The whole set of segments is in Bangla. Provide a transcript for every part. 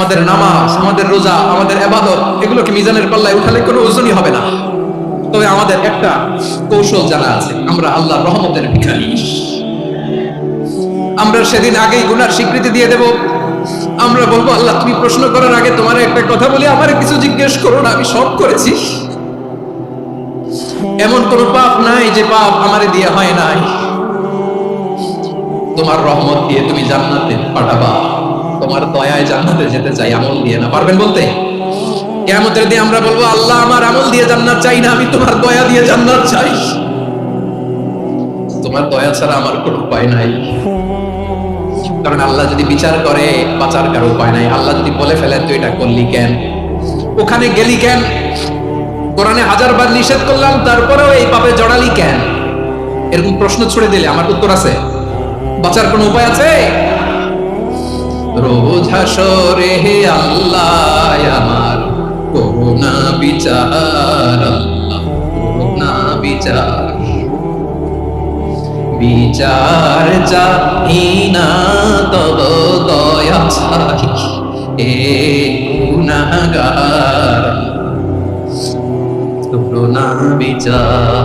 আমাদের নামাজ, আমাদের রোজা, আমাদের ইবাদত, এগুলোকে মিজানের পাল্লায় উঠালে কোনো ওজনই হবে না। তবে আমাদের একটা কৌশল জানা আছে, আমরা আল্লাহর রহমতের ভিখারি। আমরা সেদিন আগেই গুনার স্বীকৃতি দিয়ে দেব। আমরা বলবো, আল্লাহ তুমি প্রশ্ন করার আগে তোমার একটা কথা বলি, আমারে কিছু জিজ্ঞেস করো না, আমি সব করেছি। এমন কোন পাপ নাই যে পাপ আমারে দিয়ে হয় নাই। তোমার রহমত দিয়ে তুমি জান্নাতে পাঠাবা, তোমার দয়ায় জান্নাতে যেতে চাই, আমল দিয়ে না। পারবেন বলতে? কিয়ামতের দিন আমরা বলবো, আল্লাহ আমার আমল দিয়ে জান্নাত চাই না, আমি তোমার দয়া দিয়ে জান্নাত চাই। তোমার দয়া ছাড়া আমার কোনো উপায় নাই। কারণ আল্লাহ যদি বিচার করে, বাঁচার কারো উপায় নাই। আল্লাহ যদি বলে ফেলেন তুই এটা করলি কেন, ওখানে গেলি কেন, কোরআনে 1000 বার নিষেধ করলাম তারপরেও এই পাপে জড়ালি কেন, এরকম প্রশ্ন ছুড়ে দিলে আমার উত্তর আছে? বাঁচার কোনো উপায় আছে? রোজ হাসরে হে আল্লাহ আমার করুণা বিচার, আল্লাহ করুণা বিচার, বিচার চাই না তব দয়া চাই, হে গুনাহগার করুণা বিচার।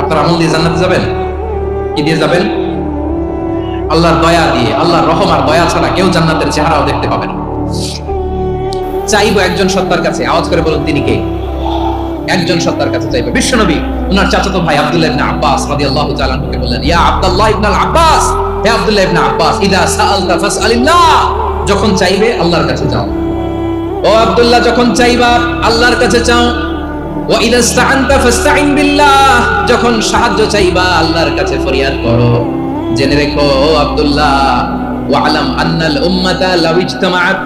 আপনার আমল দিয়ে জান্নাতে যাবেন? কি দিয়ে যাবেন? আল্লাহর দয়া দিয়ে। আল্লাহর রহম আর দয়া ছাড়া কেউ জান্নাতের চেহারাও দেখতে পাবে না। চাইবো একজন সত্তার কাছে, আওয়াজ করে বলুন তিনি কে? একজন সত্তার কাছে চাইবো। বিশ্বনবী ওনার চাচাতো ভাই আব্দুল্লাহ ইবনে আব্বাস রাদিয়াল্লাহু তাআলা আনহুকে বললেন, ইয়া আব্দুল্লাহ ইবনে আব্বাস, হে আব্দুল্লাহ ইবনে আব্বাস, ইদা সাআলতা ফাসআলিল্লাহ, যখন চাইবে আল্লাহর কাছে যাও। ও আব্দুল্লাহ, যখন চাইবা আল্লাহর কাছে চাও। ওয়া ইদা ইসতাআনতা ফাসতাইন বিল্লাহ, যখন সাহায্য চাইবা আল্লাহর কাছে ফরিয়াদ করো। জেনে রেখো আব্দুল্লাহ, ওয়া'লাম আন্নাল উম্মাতা লাউ ইজতামাআত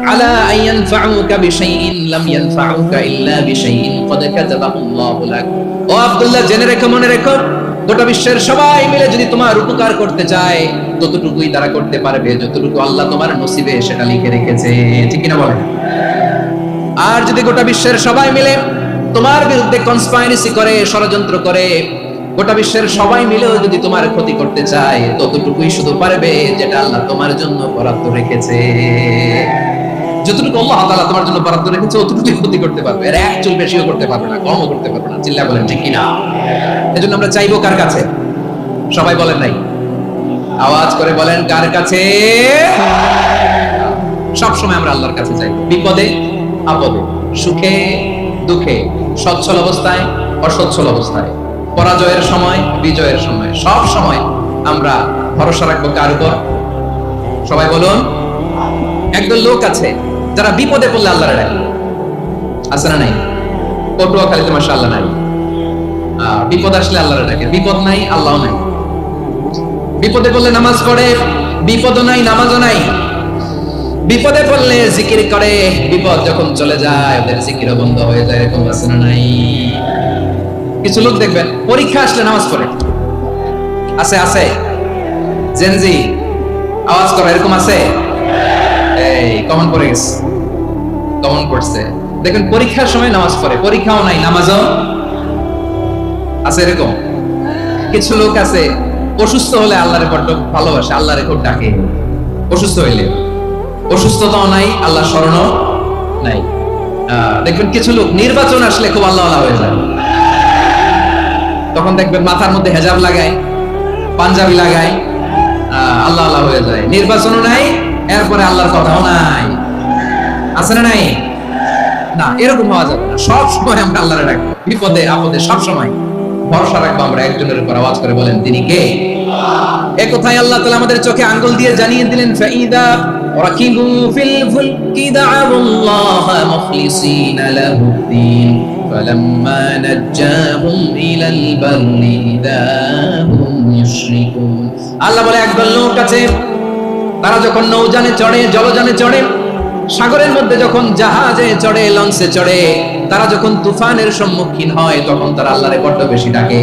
আলা আন ইয়ানফাউকা বিশাইইন লাম ইয়ানফাউকা ইল্লা বিশাইইন ক্বাদ কাতাবাহু আল্লাহু লাক। ও আব্দুল্লাহ, জেনে রেখো, মনে রেখো, গোটা বিশ্বের সবাই মিলে যদি তোমার উপকার করতে চায় ততটুকুই তারা করতে পারবে যতটুকু আল্লাহ তোমার নসিবে সেটা লিখে রেখেছে। ঠিক কিনা বলেন? আর যদি গোটা বিশ্বের সবাই মিলে তোমার বিরুদ্ধে কনস্পাইরেসি করে, ষড়যন্ত্র করে, গোটা বিশ্বের সবাই মিলেও যদি তোমার ক্ষতি করতে চায় ততটুকুই শুধু পারবে যেটা আল্লাহ তোমার জন্য বরাদ্দ রেখেছে। যতটুকু আল্লাহ তাআলা তোমার জন্য বরাদ্দ রেখেছে ততটুকুই ক্ষতি করতে পারবে, এর এক চুল বেশিও করতে পারবে না, কমও করতে পারবে না। চিল্লা বলেন ঠিক কিনা? এজন্য আমরা চাইবো কার কাছে? সবাই বলেন নাই, আওয়াজ করে বলেন কার কাছে? সব সময় আমরা আল্লাহর কাছে চাইবো, বিপদে আপদে, সুখে দুঃখে, সচ্ছল অবস্থায় অসচ্ছল অবস্থায়, পরাজয়ের সময় বিজয়ের সময়, সব সময় আমরা ভরসা রাখবো কার উপর? সবাই বলুন। একদল লোক আছে যারা বিপদে পড়লে আল্লাহরে ডাকে, আছে না নাই? পটুয়াখালীতে মাশাআল্লাহ নাই, বিপদ আসলে আল্লাহরে ডাকে। বিপদ নাই, আল্লাহও নাই। বিপদে পড়লে নামাজ পড়ে, বিপদও নাই নামাজও নাই। বিপদে পড়লে জিকির করে, বিপদ যখন চলে যায় ওদের জিকিরও বন্ধ হয়ে যায়। এরকম আছে না নাই? কিছু লোক দেখবেন পরীক্ষা আসলে নামাজ পড়ে, আছে আছে? জেনজি আওয়াজ করো, এরকম আছে? এই কমন পড়ে গেছে, কমন পড়ছে। দেখেন পরীক্ষার সময় নামাজ পড়ে, পরীক্ষাও নাই নামাজও আছে, এরকম। কিছু লোক আছে অসুস্থ হলে আল্লাহরে বড্ড ভালোবাসে, আল্লাহরে খুব ডাকে। অসুস্থ হইলে অসুস্থতাও নাই, আল্লাহ স্মরণও নাই। দেখবেন কিছু লোক নির্বাচন আসলে খুব আল্লাহওয়ালা হয়ে যায়। তখন দেখবেন মাথার মধ্যে হেজাব লাগায়, পাঞ্জাবি লাগায়, আল্লাহ আল্লাহ হয়ে যায়। নির্বাচনও নাই, এরপরে আল্লাহর কথাও নাই। আছে না নাই? না, এরকম হওয়া যাবে না। সব সময় আমরা আল্লাহরে রাখবো, বিপদে আপদে সব সময় ভরসা রাখবো আমরা একজনের উপর। আওয়াজ করে বলেন তিনি কে? এ কথাই আল্লাহ তাআলা আমাদের চোখে আঙ্গুল দিয়ে জানিয়ে দিলেন, ফাইদা রাকিবু ফিল ফুলকি দা'আল্লাহ মুখলিসিনা লাহুদ্দিন ফালাম্মা নাজ্জাহুম ইলাল বাররি ইদাহুম ইউশরিকুন। আল্লাহ বলে একদল লোক আছে তারা যখন নৌযানে চড়ে, জলযানে চড়ে, সাগরের মধ্যে যখন জাহাজে চড়ে, লঞ্চে চড়ে, তারা যখন তুফানের সম্মুখীন হয় তখন তারা আল্লাহরে বড্ড বেশি ডাকে,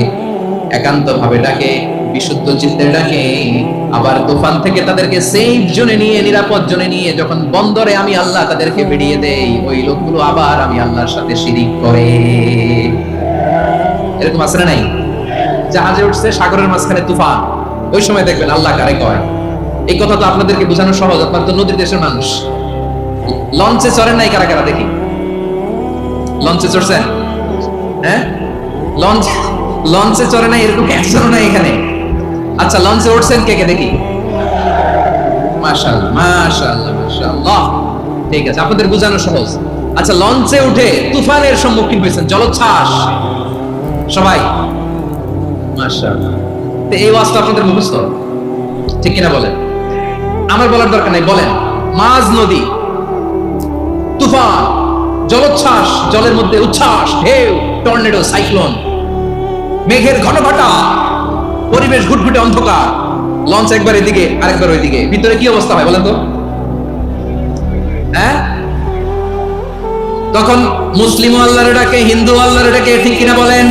একান্ত ভাবে ডাকে, বিশুদ্ধ চিত্তে ডাকে। আবার তুফান থেকে তাদেরকে সেফ জোনে নিয়ে, নিরাপদ জোনে নিয়ে যখন বন্দরে আমি আল্লাহ তাদেরকে বেরিয়ে দেই, ওই লোকগুলো আবার আমি আল্লাহর সাথে শিরিক করে। এরকম আছে না নাই? জাহাজে উঠছে, সাগরের মাঝখানে তুফান, ওই সময় দেখবেন আল্লাহ কারে কয়। এই কথা তো আপনাদেরকে বোঝানো সহজ, আপনার তো নদীর দেশের মানুষ। লঞ্চে চড়েন নাই কারা কারা দেখি? লঞ্চে চড়ছেন? হ্যাঁ, লঞ্চে চড়ে নাই এরকম একজনও নাই এখানে। আচ্ছা, লঞ্চে উঠছেন কে কে দেখি? মাশাআল্লাহ মাশাআল্লাহ মাশাআল্লাহ। ঠিক আছে, আপনাদের বোঝানো সহজ। আচ্ছা, লঞ্চে উঠে তুফানের সম্মুখীন হয়েছেন, জলোচ্ছ্বাস সবাই? মাশাআল্লাহ। তো এই ওয়াজটা আপনাদের মুখস্থ, ঠিক কিনা বলেন? আমার বলার দরকার নাই, বলেন। মাঝ নদী, তুফান, জলোচ্ছ্বাস, জলের মধ্যে উচ্ছ্বাস, ঢেউ, টর্নেডো, সাইক্লোন, মেঘের ঘনঘটা, পরিবেশ ঘুটঘুটে অন্ধকার, লঞ্চ একবার এদিকে আরেকবার ওইদিকে, ভিতরে কি অবস্থা হয় বলেন তো? হ্যাঁ, তখন মুসলিম আল্লাহরে ডাকে, হিন্দু আল্লাহরে ডাকে, ঠিক কিনা বলেন?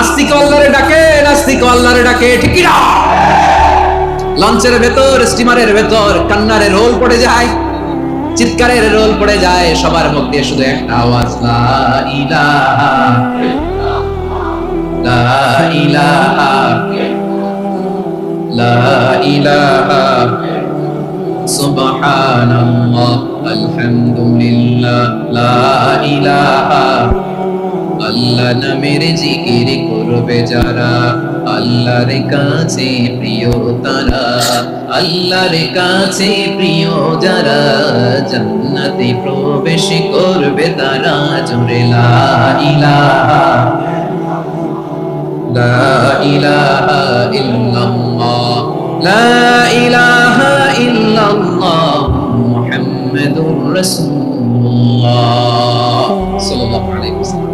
আস্তিক আল্লাহরে ডাকে, নাস্তিক আল্লাহরে ডাকে, ঠিক কিনা? লঞ্চের ভেতর, স্টিমারের ভেতর কান্নারের রোল পড়ে যায়, চিৎকারের রোল পড়ে যায়, সবার মুখ দিয়ে শুধু একটা আওয়াজ, লা ইলাহা লা ইলাহা লা ইলাহা সুবহানাল্লাহ আলহামদুলিল্লাহ লা ইলাহা। আল্লাহ নামের জিকির করবে যারা, আল্লাহর কাছে প্রিয় তারা, আল্লাহর কাছে প্রিয় যারা, জান্নাতে প্রবেশ করবে তারা। জোরে লা ইলাহা লা ইলাহা ইল্লাল্লাহ লা ইলাহা ইল্লাল্লাহ মুহাম্মাদুর রাসূলুল্লাহ সাল্লাল্লাহু আলাইহি ওয়াসাল্লাম।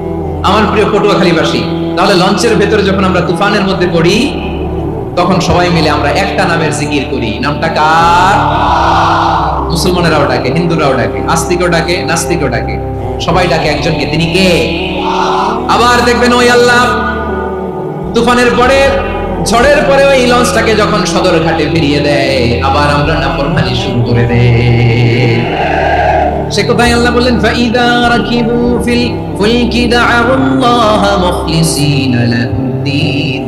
আমার প্রিয় পটুয়াখালীবাসী, তাহলে লঞ্চের ভেতরে যখন আমরা তুফানের মধ্যে পড়ি, তখন সবাই মিলে আমরা একটা নামের জিকির করি। নামটা কার? মুসলমানেরাও ডাকে, হিন্দুরাও ডাকে, আস্তিকও ডাকে, নাস্তিকও ডাকে, সবাই ডাকে একজনকে, তিনি কে? আবার দেখবেন ওই আল্লাহ তুফানের পরে, ঝড়ের পরে ওই লঞ্চটাকে যখন সদর ঘাটে ফিরিয়ে দেয়, আবার আমরা নাফরমানি শুরু করে দেই। সে কোথায় আল্লাহ বললেন, ফাইদা রাকিবু ফিল ফুলকি দা'আল্লাহ মুখলিসিনা লাহুদ্দিন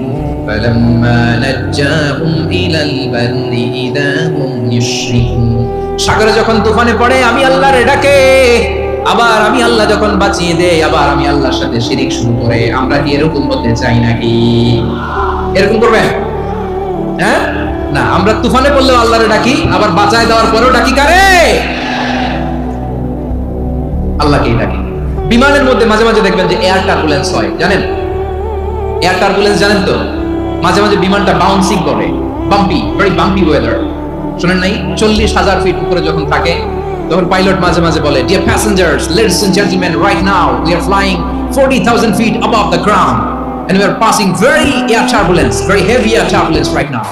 ফালাম্মা নাজ্জাহুম ইলাল বাররি ইযা হুম ইউশরিকুন। সাগরে যখন তুফানে পড়ে আমি আল্লাহর ডাকে, আবার আমি আল্লাহ যখন বাঁচিয়ে দেই, আবার আমি আল্লাহর সাথে শিরিক শুরু করে। আমরা কি এরকম হতে চাই নাকি? এরকম করবেন? হ্যাঁ না, আমরা তুফানে পড়লেও আল্লাহরে ডাকি, আবার বাঁচায় দেওয়ার পরেও ডাকি কারে? আল্লাহকেই ডাকি। বিমানের মধ্যে মাঝে মাঝে দেখবেন যে এয়ার টার্বুলেন্স হয়, জানেন? এয়ার টার্বুলেন্স জানেন তো? মাঝে মাঝে বিমানটা বাউন্সিং করে, বাম্পি, ভেরি বাম্পি ওয়েদার। শুনেন নাই? 40,000 ফিট উপরে যখন থাকে, তখন পাইলট মাঝে মাঝে বলে, dear passengers, ladies and gentleman, right now we are flying 40,000 feet above the ground and we are passing very air turbulence, very heavy air turbulence right now.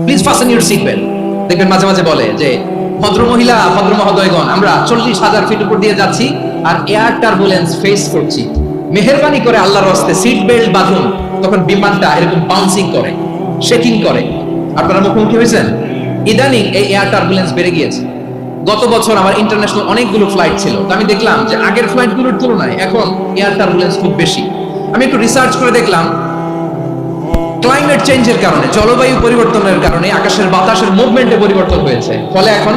Please fasten your seat belt. দেখবেন মাঝে মাঝে বলে যে, ভদ্র মহিলা, ভদ্র মহোদয়গণ, আমরা 40,000 ফিট উপর দিয়ে যাচ্ছি আর এয়ার টার্বুলেন্স ফেস করছি, মেহেরবানি করে আল্লাহর রাস্তায় সিট বেল্ট বাঁধুন। তখন বিমানটা এরকম বাউন্সিং করে, শেকিং করে। আপনারা মুখোমুখি হয়েছেন? ইদানিং এই এয়ার টার্বুলেন্স বেড়ে গিয়েছে। গত বছর আমার ইন্টারন্যাশনাল অনেকগুলো ফ্লাইট ছিল, তো আমি দেখলাম যে আগের ফ্লাইটগুলোর তুলনায় এখন এয়ার টার্বুলেন্স খুব বেশি। আমি একটু রিসার্চ করে দেখলাম, ক্লাইমেট চেঞ্জের কারণে, জলবায়ু পরিবর্তনের কারণে আকাশের বাতাসের মুভমেন্টে পরিবর্তন হয়েছে, ফলে এখন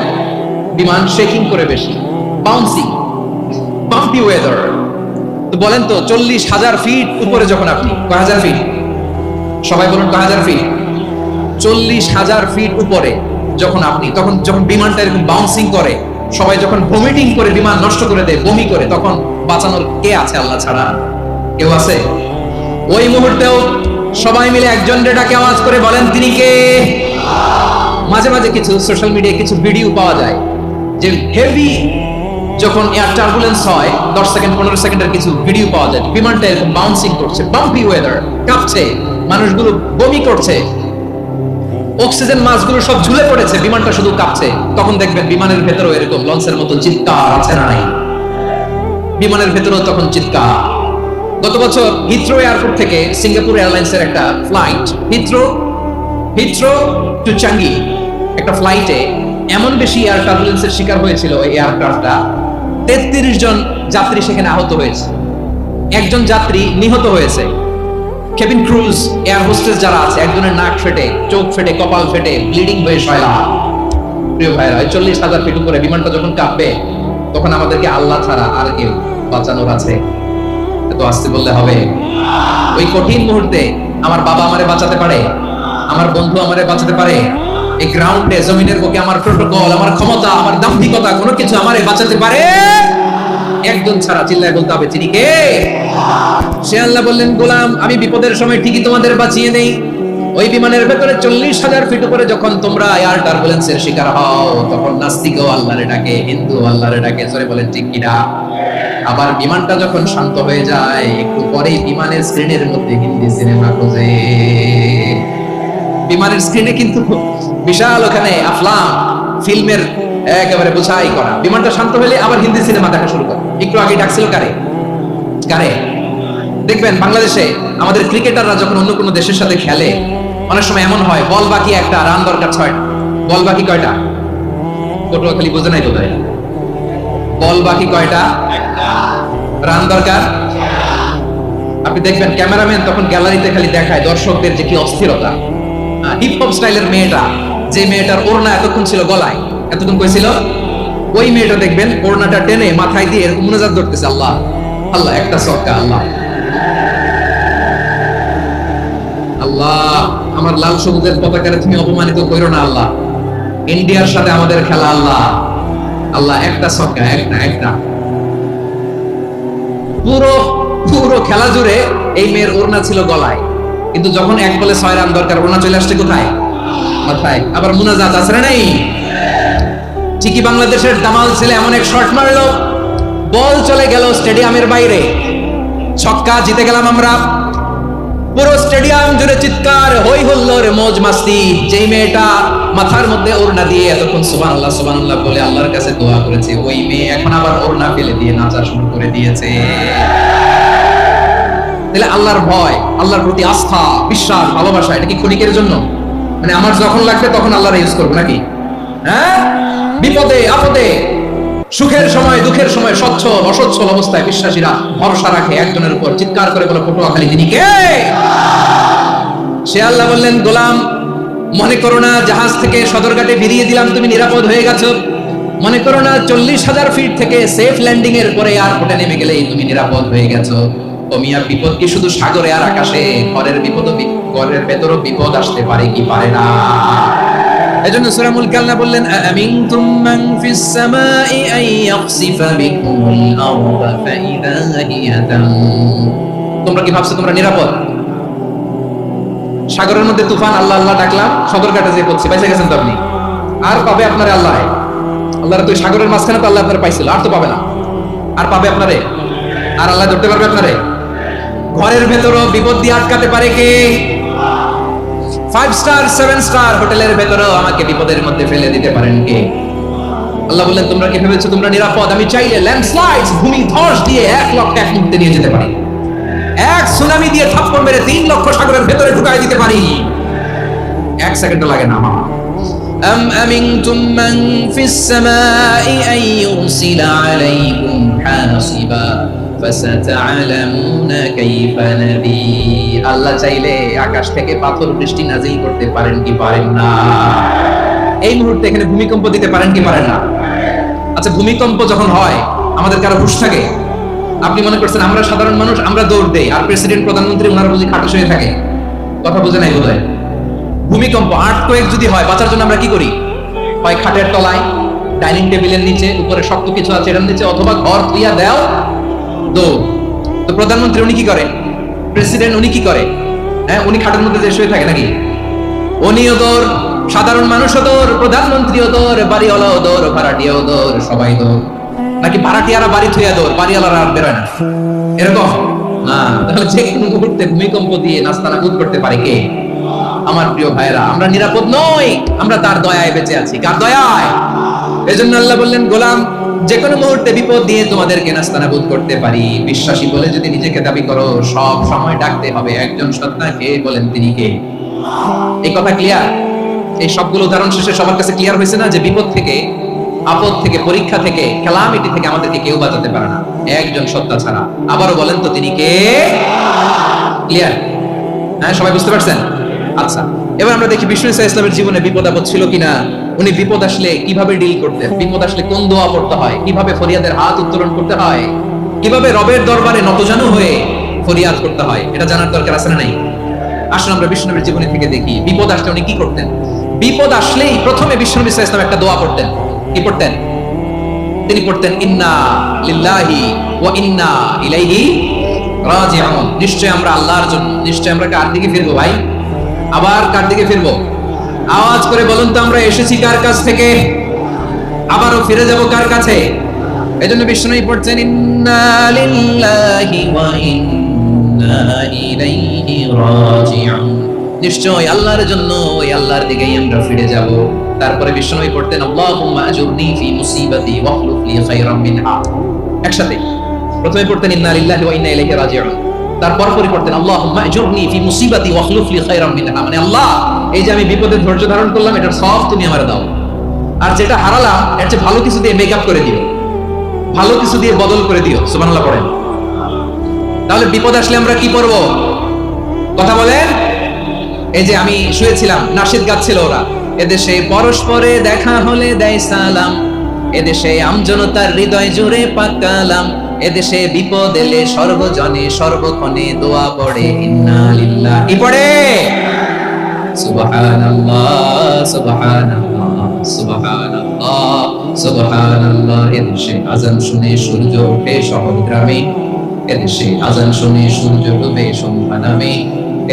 বিমান শেকিং করে বেশি, বাউন্সিং, বাম্পি ওয়েদার। তো বলেন তো, 40,000 ফিট উপরে যখন আপনি, কয় হাজার ফিট? সবাই বলুন, কয় হাজার ফিট? 40,000 ফিট উপরে যখন আপনি, তখন যখন বিমানটা এরকম বাউন্সিং করে, সবাই যখন ভমিটিং করে বিমান নষ্ট করে দেয়, বমি করে, তখন বাঁচানোর কে আছে আল্লাহ ছাড়া? কেউ আছে? ওই মুহূর্তেও সবাই মিলে একজনের ডাকে আওয়াজ করে বলেন, তিনি কে? মাঝে মাঝে কিছু সোশ্যাল মিডিয়ায় কিছু ভিডিও পাওয়া যায় যে হেভি যখন এয়ার টার্বুলেন্স হয়, 10 সেকেন্ড 15 সেকেন্ডের কিছু ভিডিও পাওয়া যায়, বিমানটা এরকম বাউন্সিং করছে, বাম্পি ওয়েদার, কাঁপছে, মানুষগুলো বমি করছে, অক্সিজেন মাস্কগুলো সব ঝুলে পড়েছে, বিমানটা শুধু কাঁপছে। তখন দেখবেন বিমানের ভেতরেও এরকম লঞ্চের মতো চিৎকার আছে না নাই? বিমানের ভেতরেও তখন চিৎকার। গত বছর হিথ্রো এয়ারপোর্ট থেকে সিঙ্গাপুর এয়ারলাইন্সের একটা ফ্লাইট, হিথ্রো টু চাঙ্গি, একটা ফ্লাইটে এমন বেশি এয়ার টার্বুলেন্সের শিকার হয়েছিল ওই এয়ারক্রাফটটা, 33 জন যাত্রী সেখানে আহত হয়েছে, একজন যাত্রী নিহত হয়েছে। কেবিন ক্রুজ, এয়ার হোস্টেস যারা আছে, একজনের নাক ফেটে, চোখ ফেটে, কপাল ফেটে, ব্লিডিং হয়ে শয়লা। প্রিয় ভাইরা, 40,000 ফিট উপরে বিমানটা যখন কাঁপবে, তখন আমাদেরকে আল্লাহ ছাড়া আর কেউ বাঁচানোর আছে? এত আসতে বললে হবে? ওই কঠিন মুহূর্তে আমার বাবা আমারে বাঁচাতে পারে, আমার বন্ধু আমারে বাঁচাতে পারে, এই গ্রাউন্ডে জমিনের বুকে আমার প্রোটোকল, আমার ক্ষমতা, আমার দাম্ভিকতা কোনো কিছু আমারে বাঁচাতে পারে? একজন ছাড়া। চিল্লায় বলতে হবে, তিনি কে? সে আল্লাহ বললেন, গোলাম আমি বিপদের সময় ঠিকই তোমাদের বাঁচিয়ে নেই। ওই বিমানের ভেতরে 40,000 ফিট উপরে যখন তোমরা এয়ার টার্বুলেন্সের শিকার হও, তখন নাস্তিকও আল্লাহরে ডাকে, হিন্দু আল্লাহরে ডাকে। জোরে বলেন ঠিক কিনা? আবার বিমানটা যখন শান্ত হয়ে যায়, একটু পরেই বিমানের স্ক্রিনের মধ্যে হিন্দি সিনেমা খোঁজে। বিমানের স্ক্রিনে কিন্তু বিশাল ওখানে আফলাম ফিল্মের একেবারে বোঝাই করা। বিমানটা শান্ত হলে আবার হিন্দি সিনেমা দেখা শুরু করে। একটু আগে ডাকছিল কারে? কারে? দেখবেন বাংলাদেশে আমাদের ক্রিকেটাররা যখন অন্য কোনো দেশের সাথে খেলে, অনেক সময় এমন হয়, বল বাকি একটা, রান দরকার 6টা। বল বাকি কয়টা? পটুয়াখালী বোঝে নাই বোধহয়। বল বাকি কয়টা? রান দরকার। আপনি দেখবেন ক্যামেরাম্যান তখন গ্যালারিতে খালি দেখায় দর্শকদের যে কি অস্থিরতা। হিপ হপ স্টাইলের মেয়েটা, যে মেয়েটার ওড়না এতক্ষণ ছিল গলায়, এতক্ষণ কই ছিল, ওই মেয়েটা দেখবেন ওড়নাটা টেনে মাথায় দিয়ে এরকম মুনাজাত ধরতেছে, আল্লাহ আল্লাহ, একটা সক্কা, আল্লাহ আল্লাহ, আমার লাল সবুজের পতাকারে তুমি অপমানিত করো না আল্লাহ, ইন্ডিয়ার সাথে আমাদের খেলা আল্লাহ আল্লাহ, একটা সক্কা, একটা। পুরো পুরো খেলা জুড়ে এই মেয়ের ওড়না ছিল গলায়, কিন্তু যখন 1 বলে 6 রান দরকার, ওড়না চলে আসছে কোথায়? মাথায়। আবার মুনাজাত আছে না নাই? ঠিকই বাংলাদেশের দামাল ছেলে এমন এক শট মারলো, বল চলে গেল স্টেডিয়ামের বাইরে, ছক্কা, জিতে গেলাম আমরা। পুরো স্টেডিয়াম জুড়ে চিৎকার, হই হুল্লোড়, মौज মাস্তি। যেই মেয়েটা মাথার মধ্যে ওড়না দিয়ে এতক্ষণ সুবহানাল্লাহ সুবহানাল্লাহ বলে আল্লাহর কাছে দোয়া করেছে, ওই মেয়ে এখন আবার ওড়না ফেলে দিয়ে নাচা শুরু করে দিয়েছে। তাহলে আল্লাহর ভয়, আল্লাহর প্রতি আস্থা, বিশ্বাস, ভালোবাসা, এটা কি ক্ষণিকের জন্য? মানে আমার যখন লাগবে তখন আল্লাহর ইউজ করবো নাকি? হ্যাঁ, বিপদে আপদে, সুখের সময় দুঃখের সময় সচ্ছল অসচ্ছল অবস্থায় বিশ্বাসীরা ভরসা রাখে একজনের উপর। চিৎকার করে বলে, পটুয়াখালী তিনি কে? সে আল্লাহ বললেন, গোলাম মনে করো না জাহাজ থেকে সদরঘাটে ফিরিয়ে দিলাম, তুমি নিরাপদ হয়ে গেছো। মনে করো না 40,000 ফিট থেকে সেফ ল্যান্ডিং এর পরে এয়ারপোর্টে নেমে গেলেই তুমি নিরাপদ হয়ে গেছো। ও মিয়া, বিপদ কি শুধু সাগরে আর আকাশে? ঘরের বিপদ, ঘরের ভেতরও বিপদ আসতে পারে কি পারে না? এজন্য সূরা মুলক আল্লাহ বললেন, আমিনতুম মান ফিস সামাই আন ইয়াখসিফা বিকুমুল আরদা ফাইদা হিয়া তামুর। তোমরা কি ভাবছো তোমরা নিরাপদ? সাগরের মধ্যে তুফান, আল্লাহ আল্লাহ ডাকলাম, সদরঘাটে যেয়ে পড়ছি, পয়সা গেছেন তো আপনি? আর পাবে আপনারে আল্লাহ? আল্লাহর তো সাগরের মাঝখানে তো আল্লাহ আপনারে পাইছিল, আর তো পাবে না। আর পাবে আপনারে? আর আল্লাহ ধরতে পারবে আপনারে? ঘরের ভেতরও বিপদ দিয়ে আটকাতে পারে কে? 5 স্টার 7 স্টার হোটেলের ভেতরেও আমাকে বিপদের মধ্যে ফেলে দিতে পারেন কে? আল্লাহ বললেন, তোমরা কি ভেবেছো তোমরা নিরাপদ? আমি চাইলে ল্যান্ডস্লাইডস, ভূমি ধস দিয়ে 1 লক্ষ এক মুহূর্তে নিয়ে যেতে পারি। এক সুনামি দিয়ে থাপ্পড় মেরে 3 লক্ষ সাগরের ভেতরে ঢুকাই দিতে পারি। 1 সেকেন্ডও লাগে না। মামা আম আমিনতুম মান ফিস সামাই আন ইউরসিলা আলাইকুম হাসিবা ফাসাতা'লামুনা কাইফা নাযীর। আল্লাহ চাইলে আকাশ থেকে পাথর বৃষ্টি নাজিল করতে পারেন কি পারেন না? এই মুহূর্তে এখানে ভূমিকম্প দিতে পারেন কি পারেন না? আচ্ছা, ভূমিকম্প যখন হয় আমাদের কারো হুঁশ থাকে? আপনি মনে করছেন আমরা সাধারণ মানুষ, আমরা দৌড় দেই, আর প্রেসিডেন্ট প্রধানমন্ত্রী ওনারা বুঝি খাটে শুয়ে থাকে? কথা বুঝে নাই বোধহয়। ভূমিকম্প, আর্থকোয়েক যদি হয়, বাঁচার জন্য আমরা কি করি? হয় খাটের তলায়, ডাইনিং টেবিলের নিচে, উপরে শক্ত কিছু আছে এটার নিচে, অথবা ঘর ধুইয়া দেও দৌড়। তো প্রধানমন্ত্রী উনি কি করে? প্রেসিডেন্ট উনি কি করে? হ্যাঁ, উনি খাটের মধ্যে যে শুয়ে থাকে নাকি? উনিও দৌড়, সাধারণ মানুষও দৌড়, প্রধানমন্ত্রীও দৌড়, বাড়িওয়ালাও দৌড়, ভাড়াটিয়াও দৌড়, সবাই দৌড়। নাকি ভাড়াটিয়ারা বাড়ি থুইয়া দৌড়, বাড়িওয়ালারা আর বেরোয় না? এরকম না। তাহলে যে কোনো মুহূর্তে ভূমিকম্প দিয়ে নাস্তানাবুদ করতে পারে কে? আমার প্রিয় ভাইরা, আমরা নিরাপদ নই, আমরা তার দয়ায় বেঁচে আছি। কার দয়ায়? এজন্য আল্লাহ বললেন, গোলাম যে কোনো মুহূর্তে বিপদ দিয়ে তোমাদেরকে নাস্তানাবুদ করতে পারি। বিশ্বাসী বলে যদি নিজেকে দাবি করো, সব সময় ডাকতে হবে একজন সত্তা, কে? বলেন তিনি কে? এই কথা ক্লিয়ার? এই সবগুলো উদাহরণ শেষে সবার কাছে ক্লিয়ার হয়েছে না যে বিপদ থেকে, আপদ থেকে, পরীক্ষা থেকে, ক্যালামিটি থেকে আমাদেরকে কেউ বাঁচাতে পারে না একজন সত্তা ছাড়া। আবারও বলেন তো তিনি কে? ক্লিয়ার? হ্যাঁ, সবাই বুঝতে পারছেন? আচ্ছা, এবার আমরা দেখি বিষ্ণু ইসা ইসলামের জীবনে বিপদ আপদ ছিল কিনা, উনি বিপদ আসলে কিভাবে ডিল করতেন, বিপদ আসলে কোন দোয়া পড়তে হয়, কিভাবে ফরিয়াদের হাত উত্তোলন করতে হয়, কিভাবে রবের দরবারে নতজানু হয়ে ফরিয়াদ করতে হয়, এটা জানার দরকার আছে না নাই? আসলে আমরা বিষ্ণুনবীর জীবনী থেকে দেখি বিপদ আসলে উনি কি করতেন। বিপদ আসলেই প্রথমে বিষ্ণুনবী সাল্লাল্লাহু আলাইহি ওয়াসাল্লাম একটা দোয়া পড়তেন। কি পড়তেন? তিনি পড়তেন ইন্না লিল্লাহি ওয়া ইন্না ইলাইহি রাজিউন। নিশ্চয় আমরা আল্লাহর জন্য, নিশ্চয় আমরা কার দিকে ফিরবো ভাই? আবার কার দিকে ফিরবো? আওয়াজ করে বলুন তো, আমরা এসেছি কার কাছ থেকে, আবারও ফিরে যাব কার কাছে? এজন্য বিষ্ণুনবী পড়ছেন ইন্না লিল্লাহি ওয়া ইন্না ইলাইহি রাজিউন। নিশ্চয় আল্লাহর জন্য, ওই আল্লাহর দিকেই আমরা ফিরে যাব। তারপরে বিষ্ণুনবী পড়তেন আল্লাহুম্মা আজুরনি ফি মুসিবাতি ওয়াখলুফ লি খায়রাম মিনহা। একসাথে প্রথমে পড়তেন ইন্না লিল্লাহি ওয়া ইন্না ইলাইহি রাজিউন, তারপর পরে পড়তেন আল্লাহুম্মা আজুরনি ফি মুসিবাতি ওয়াখলুফ লি খায়রাম মিনহা। মানে আল্লাহ, এই যে আমি বিপদে ধৈর্য ধারণ করলাম, এটার সওয়াব তুমি আমারে দাও, আর যেটা হারালাম এর চেয়ে ভালো কিছু দিয়ে মেকআপ করে দিও, ভালো কিছু দিয়ে বদল করে দিও। সুবহানাল্লাহ পড়েন। তাহলে বিপদ আসলে আমরা কি করব? কথা বলেন। এই যে আমি শুয়েছিলাম, নাশিদ গাচ্ছিল ওরা, এদেশে পরস্পরে দেখা হলে দেয় সালাম, এদেশে আমজনতার হৃদয় জুড়ে পাকালাম, এদেশে বিপদ এলে সর্বজনে সর্বক্ষণে দোয়া পড়ে ইন্না লিল্লাহি পড়ে সুবহানাল্লাহ সুবহানাল্লাহ সুবহানাল্লাহ সুবহানাল্লাহ। এদেশে আজান শুনে সূর্য ওঠে শহর গ্রামে, এদেশে আজান শুনে সূর্য ডুবে সন্ধ্যা নামে,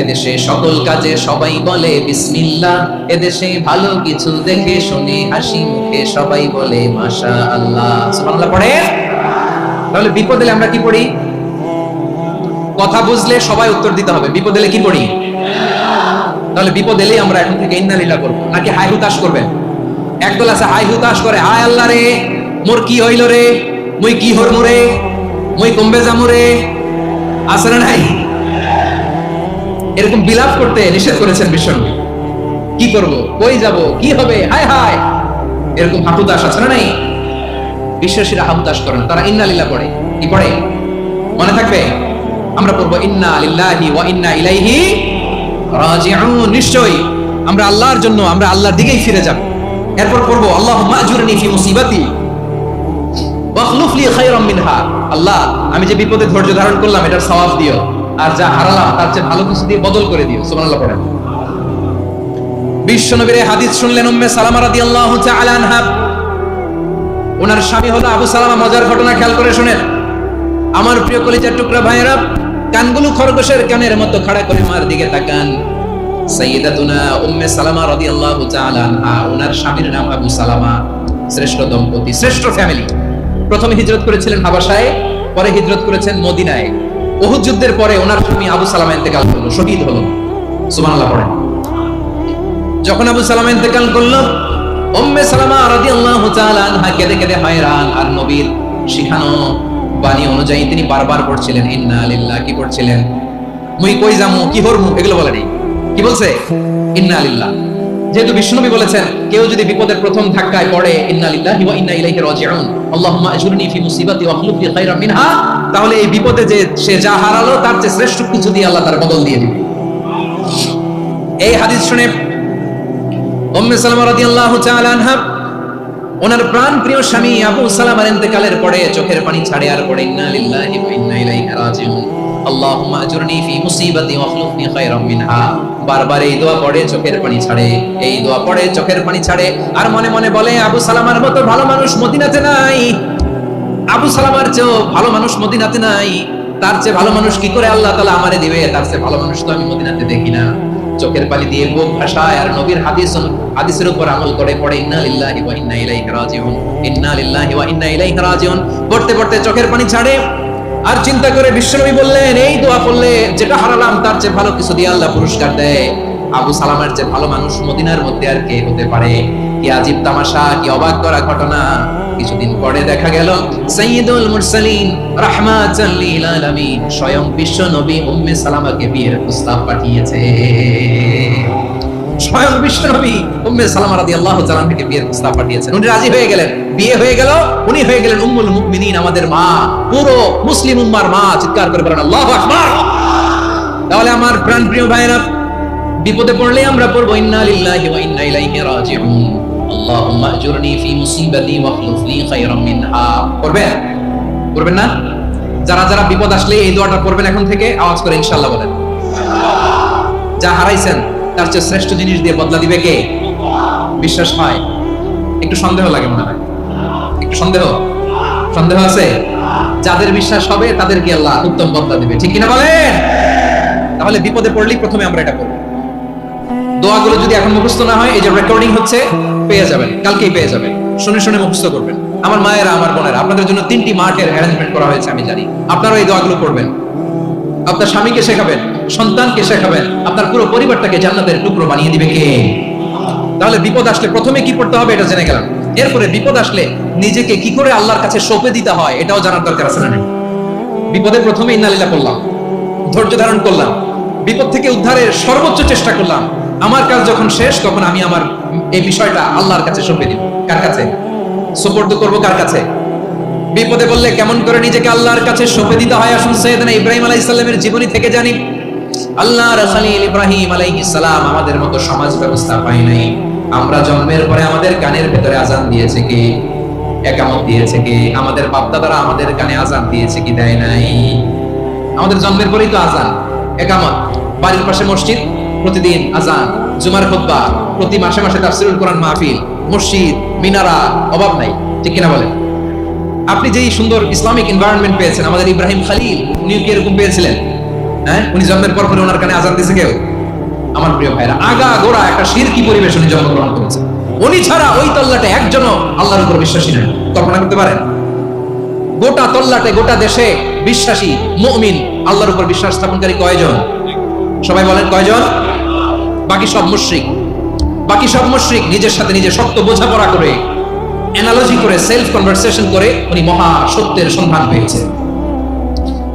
এদেশে সকল কাজে সবাই বলে বিসমিল্লাহ, এদেশে ভালো কিছু দেখে শুনে হাসি মুখে সবাই বলে মাশাআল্লাহ। সুবহানাল্লাহ পড়ে। তাহলে বিপদ এলে আমরা কি পড়ি? কথা বুঝলে সবাই উত্তর দিতে হবে। বিপদ এলে কি পড়ি? তাহলে বিপদ এলেই আমরা এখন থেকে ইন্না লিল্লাহ করব, নাকি হাই হুতাশ করবেন? একদল আছে হাই হুতাশ করে, হায় আল্লাহ রে মোর কি হইল রে, মুই কি হরমু রে, মুই কমবে যামু রে, আছে না নাই? এরকম বিলাপ করতে নিষেধ করেছেন বিশ্বনবী। কি করব, কই যাব, কি হবে, হায় হায়, এরকম হাহুতাশ আছে না নাই? বিশ্বাসীরা হাহুতাশ করেন, তারা ইন্না লিল্লাহ পড়ে। কি পড়ে মনে থাকবে? আমরা পড়বো ইন্না লিল্লাহি ওয়া ইন্না ইলাইহি রাজিউন। নিশ্চয়ই আমরা আল্লাহর জন্য, আমরা আল্লাহর দিকেই ফিরে যাব। এরপর পড়বো আল্লাহুম্মা আজুরনি ফি মুসিবাতি ওয়াখলুফ লি খায়রাম মিনহা। আল্লাহ, আমি যে বিপদে ধৈর্য ধারণ করলাম এটার সওয়াব দিও, আর যা হারালাম তার চেয়ে ভালো কিছু দিয়ে বদল করে দিও। সুবহানাল্লাহ পড়েন। বিশ্বনবীর হাদিস শুনলেন উম্মে সালামা রাদিয়াল্লাহু তাআলা আনহা, ওনার স্বামী হলো আবু সালামা। মজার ঘটনা খেয়াল করে শুনেন আমার প্রিয় কলিজার টুকরা ভাইয়েরা, কানগুলো খরগোশের কানের মতো খাড়া করে মার দিকে তাকান। সাইয়্যিদাতুনা উম্মে সালামা রাদিয়াল্লাহু তাআলা আনহা, ওনার স্বামীর নাম আবু সালামা। শ্রেষ্ঠ দম্পতি, শ্রেষ্ঠ ফ্যামিলি। প্রথমে হিজরত করেছিলেন হাবাসায়, পরে হিজরত করেছেন মদিনায়। উহুদ যুদ্ধের পরে ওনার স্বামী আবু সালামা ইন্তেকাল করলো, শহীদ হলো। সুবহানাল্লাহ পড়েন। যখন আবু সালামা ইন্তেকাল করলো, উম্মে সালামা রাদিয়াল্লাহু তাআলা আনহা কেঁদে কেঁদে হয়রান। আর নবীর শিখানো বাণী অনুযায়ী তিনি বারবার পড়ছিলেন ইন্না লিল্লাহ। কি পড়ছিলেন? মুই কই যামু, কি হরমু, এগুলো বলে নাই। কি বলছে? ইন্না লিল্লাহ। যেহেতু বিশ্বনবী বলেছেন কেউ যদি বিপদের প্রথম ধাক্কায় পড়ে ইন্না লিল্লাহি ওয়া ইন্না ইলাইহি রাজিউন, আল্লাহুম্মা আজুরনি ফি মুসিবাতি ওয়াখলুফ লি খায়রাম মিনহা, তাহলে এই বিপদে যে সে যা হারালো তার চেয়ে শ্রেষ্ঠ কিছু দিয়ে আল্লাহ তার বদল দিয়ে দিবে। এই হাদিস শুনে উম্মে সালামা রাদিয়াল্লাহু তাআলা আনহা, ওনার প্রাণ প্রিয় স্বামী আবু সালামার ইন্তেকালের পরে চোখের পানি ছাড়ে আর পড়ে ইন্না লিল্লাহি ওয়া ইন্না ইলাইহি রাজিউন, আল্লাহুম্মা আজুরনি ফি মুসিবাতি ওয়াখলুফনি খায়রাম মিনহা। বারবার এই দোয়া পড়ে চোখের পানি ছাড়ে, এই দোয়া পড়ে চোখের পানি ছাড়ে, আর মনে মনে বলে আবু সালামার মতো ভালো মানুষ মদিনাতে নাই, আবু সালামার চেয়েও ভালো মানুষ মদিনাতে নাই, তার চেয়ে ভালো মানুষ কি করে আল্লাহ তাআলা আমারে দিবে, তার চেয়ে ভালো মানুষ তো আমি মদিনাতে দেখি না। চোখের পানি দিয়ে বুক ভাসায় আর নবীর হাদিসের উপর আমল করে পড়ে ইন্না লিল্লাহি ওয়া ইন্না ইলাইহি রাজিউন, ইন্না লিল্লাহি ওয়া ইন্না ইলাইহি রাজিউন। পড়তে পড়তে চোখের পানি ছাড়ে আর চিন্তা করে বিশ্বনবী বললেন এই দোয়া পড়লে যেটা হারালাম তার চেয়ে ভালো কিছু দিয়ে আল্লাহ পুরস্কার দেয়। আবু সালামার চেয়ে ভালো মানুষ মদিনার মধ্যে আর কে হতে পারে? কি আজীব তামাশা, কি অবাক করা ঘটনা। কিছুদিন পরে দেখা গেল সাইয়্যিদুল মুরসালিন রাহমাতাল লিল আলামিন স্বয়ং বিশ্ব নবী উম্মে সালামাকে বিয়ের প্রস্তাব পাঠিয়েছে। স্বয়ং বিশ্ব নবী উম্মে সালামা রাদিয়াল্লাহু তাআলা থেকে বিয়ের প্রস্তাব পাঠিয়েছেন। উনি রাজি হয়ে গেলেন, বিয়ে হয়ে গেল, উনি হয়ে গেলেন উম্মুল মুমিনিন, আমাদের মা, পুরো মুসলিম উম্মার মা। চিৎকার করে বলেন আল্লাহু আকবার। তাহলে আমার প্রাণপ্রিয় ভাইরা, বিপদে পড়লে আমরা পড়বো ইন্না লিল্লাহি ওয়া ইন্না ইলাইহি রাজিউন, আল্লাহুম্মা আজুরনি ফি মুসিবাতি ওয়া আখলিফ লি খায়রাম মিনহা। করবেন? করবেন না? যারা যারা বিপদ আসলে এই দোয়াটা পড়বেন এখন থেকে, আওয়াজ করে ইনশাআল্লাহ বলেন। যা হারাইছেন তার চেয়ে শ্রেষ্ঠ জিনিস দিয়ে বদলা দিবে কে? বিশ্বাস হয়? একটু সন্দেহ লাগে মনে হয়, একটু সন্দেহ আছে? যাদের বিশ্বাস হবে তাদেরকে আল্লাহ উত্তম বদলা দিবে, ঠিক কিনা বলেন? তাহলে বিপদে পড়লেই প্রথমে আমরা এটা করব। দোয়াগুলো যদি এখন মুখস্থ না হয়, এই যে রেকর্ডিং হচ্ছে, পেয়ে যাবেন, কালকেই পেয়ে যাবেন। শুনে শুনে মুখস্থ করবেন। আমার মায়েরা, আমার বোনেরা, আপনাদের জন্য 3টি মাঠের অ্যারেঞ্জমেন্ট করা হয়েছে, আমি জানি। আপনারা এই দোয়াগুলো করবেন, আপনার স্বামীকে শেখাবেন, সন্তানকে শেখাবেন, আপনার পুরো পরিবারটাকে জান্নাতের টুকরো বানিয়ে দিবে কে? তাহলে বিপদ আসলে প্রথমে কি করতে হবে এটা জেনে গেলাম। এরপরে বিপদ আসলে নিজেকে কি করে আল্লাহর কাছে সঁপে দিতে হয় এটাও জানার দরকার আছে না? বিপদে প্রথমে ইন্না লিল্লাহ করলাম, ধৈর্য ধারণ করলাম, বিপদ থেকে উদ্ধারের সর্বোচ্চ চেষ্টা করলাম। আমার কাজ যখন শেষ, তখন আমি আমার এই বিষয়টা আল্লাহর কাছে সঁপে দিব। কার কাছে সুপর্দ করব? কার কাছে? বিপদে বললে কেমন করে নিজেকে আল্লাহর কাছে সঁপে দিতে হয়, আসুন সাইয়েদনা ইব্রাহিম আলাইহিস সালামের জীবনী থেকে জানি। আল্লাহর খলিল ইব্রাহিম আলাইহিস সালাম আমাদের মতো সমাজ ব্যবস্থা পায় নাই। আমরা জন্মের পরে আমাদের কানের ভেতরে আজান দিয়েছে কি? একামত দিয়েছে কি? আমাদের বাপ-দাদারা আমাদের কানে আজান দিয়েছে কি? দেয় নাই। আমাদের জন্মের পরেই তো আজান, একামত, বাড়ির পাশে মসজিদ, প্রতিদিন আজান, জুমার খুতবা, প্রতি মাসে মাসে তাফসীরুল কোরআন মাহফিল, মসজিদ, মিনারা, অভাব নাই, ঠিক কিনা বলেন? আপনি যেই সুন্দর ইসলামিক এনভায়রনমেন্ট পেয়েছেন, আমাদের ইব্রাহিম খলিল উনি কি এরকম পেয়েছিলেন? হ্যাঁ, উনি জন্মের পর ওনার কানে আজান দিয়েছে কেউ? আমার প্রিয় ভাইরা, আগা গোড়া একটা শিরকি পরিবেশ উনি জন্মগ্রহণ করেছেন। উনি ছাড়া ওই তল্লাটে একজনও আল্লাহর উপর বিশ্বাসী নয়। কল্পনা করতে পারেন? গোটা তল্লাটে, গোটা দেশে বিশ্বাসী মুমিন, আল্লাহর উপর বিশ্বাস স্থাপনকারী কয়জন? সবাই বলেন কয়জন? বাকি সব মুশরিক। বাকি সব মুশরিক নিজের সাথে নিজে শক্ত বোঝাপড়া করে, অ্যানালজি করে, সেলফ কনভারসেশন করে উনি মহা সত্যের সন্ধান পেয়েছে।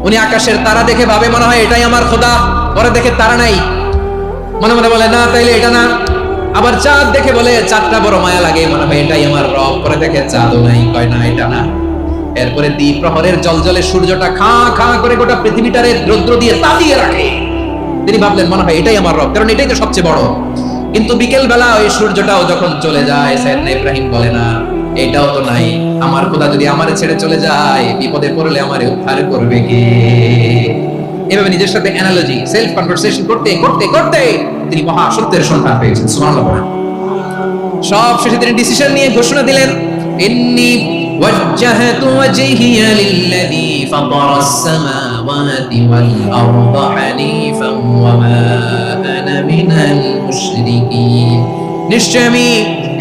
উনি আকাশের তারা দেখে ভাবে মনে হয় এটাই আমার খোদা, পরে দেখে তারা নাই, মনে মনে বলে না তাইলে এটা না। আবার চাঁদ দেখে বলে চাঁদটা বড় মায়া লাগে, মনে হয় এটাই আমার রব, পরে দেখে চাঁদও নাই, কয় না এটা না। এরপরে দ্বীপ প্রহরের জলজলে সূর্যটা খা খা করে গোটা পৃথিবীটারে রৌদ্র দিয়ে তাতিয়ে রাখে। তিনি ভাবলেন মনে হয় এটাই আমার রব, কারণ এটাই তো সবচেয়ে বড়। কিন্তু বিকেল বেলা ওই সূর্যটাও যখন চলে যায়, সাইয়েদনা ইব্রাহিম বলে না এটাও তো নাই, আমার খোদা যদি আমারে ছেড়ে চলে যায়, বিপদে পড়লে আমারে উদ্ধার করবে কে? এভাবে নিজের সাথে অ্যানালজি, সেলফ কনভারসেশন করতে করতে করতে তিনি মহা সত্যের সন্ধান পেয়েছেন। সুবহানাল্লাহ। সব শেষে তিনি ডিসিশন নিয়ে ঘোষণা দিলেন, ইন্নী ওয়াজ্জাহতু ওয়াজহিয়া লিল্লাযী ফাতারাস সামাওয়াতি ওয়াল আরদা হানিফান ওয়া মা আনা মিনাল মুশরিকিন। নিশ্চয় আমি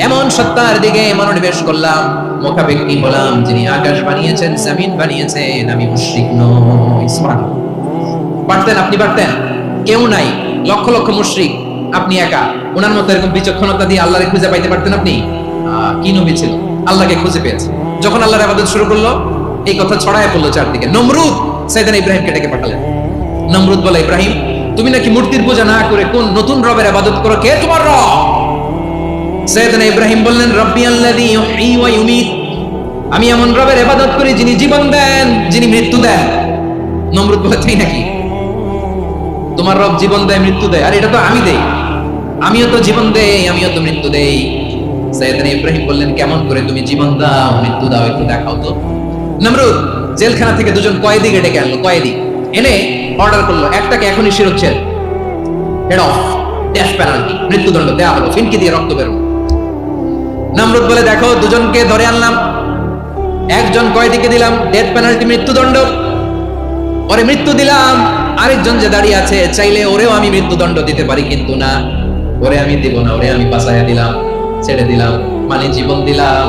এমন সত্তার দিকে মনোনিবেশ করলাম, মুখাপেক্ষী হলাম, যিনি আকাশ বানিয়েছেন, জমিন বানিয়েছেন, আমি মুশরিক নই। সুবহানাল্লাহ। পারতেন? আপনি পারতেন? কেউ নাই, লক্ষ লক্ষ মুশরিক, আপনি একা। ওনার মতো এরকম বিচক্ষণতা দিয়ে আল্লাহরে খুঁজে পাইতে পারতেন আপনি? কি নবী ছিল, আল্লাহকে খুঁজে পেয়েছে। যখন আল্লাহর ইবাদত শুরু করলো, এই কথা ছড়ায় পড়লো চারদিকে। নমরুদ সাইয়েদনা ইব্রাহিমকে ডেকে পাঠালেন। নমরুদ বলে, ইব্রাহিম তুমি নাকি মূর্তির পূজা না করে কোন নতুন রবের ইবাদত করো, কে তোমার রব? সাইয়েদনা ইব্রাহিম বললেন, রব্বি আল্লাযী ইউহয়ী ওয়া ইউমীত, আমি এমন রবের ইবাদত করি যিনি জীবন দেন, যিনি মৃত্যু দেন। নমরুদ বলে, তাই নাকি? তোমার রব জীবন দেয়, মৃত্যু দেয়, আর এটা তো আমি দেই, আমিও তো জীবন দেই, আমিও তো মৃত্যু দেই। সাইয়েদনা ইব্রাহিম বললেন, কেমন করে তুমি জীবন দাও, মৃত্যু দাও, একটু দেখাও তো। নমরুদ জেলখানা থেকে দুজন কয়েদিকে ডেকে আনলো। কয়েদি এনে অর্ডার করলো, একটাকে এখনই শিরোচ্ছেদ, হেড অফ, ডেথ পেনাল্টি, মৃত্যুদণ্ড দেয়া হলো, ফিনকি দিয়ে রক্ত বেরোলো। নমরুদ বলে, দেখো দুজনকে ধরে আনলাম, একজন কয়েদিকে দিলাম ডেথ পেনাল্টি, মৃত্যুদণ্ড, ওরে মৃত্যু দিলাম। আরেকজন যে দাঁড়িয়ে আছে, চাইলে ওরেও আমি মৃত্যুদণ্ড দিতে পারি, কিন্তু না, ওরে আমি দিব না, ওরে আমি বাঁচাইয়া দিলাম, ছেড়ে দিলাম, মানে জীবন দিলাম।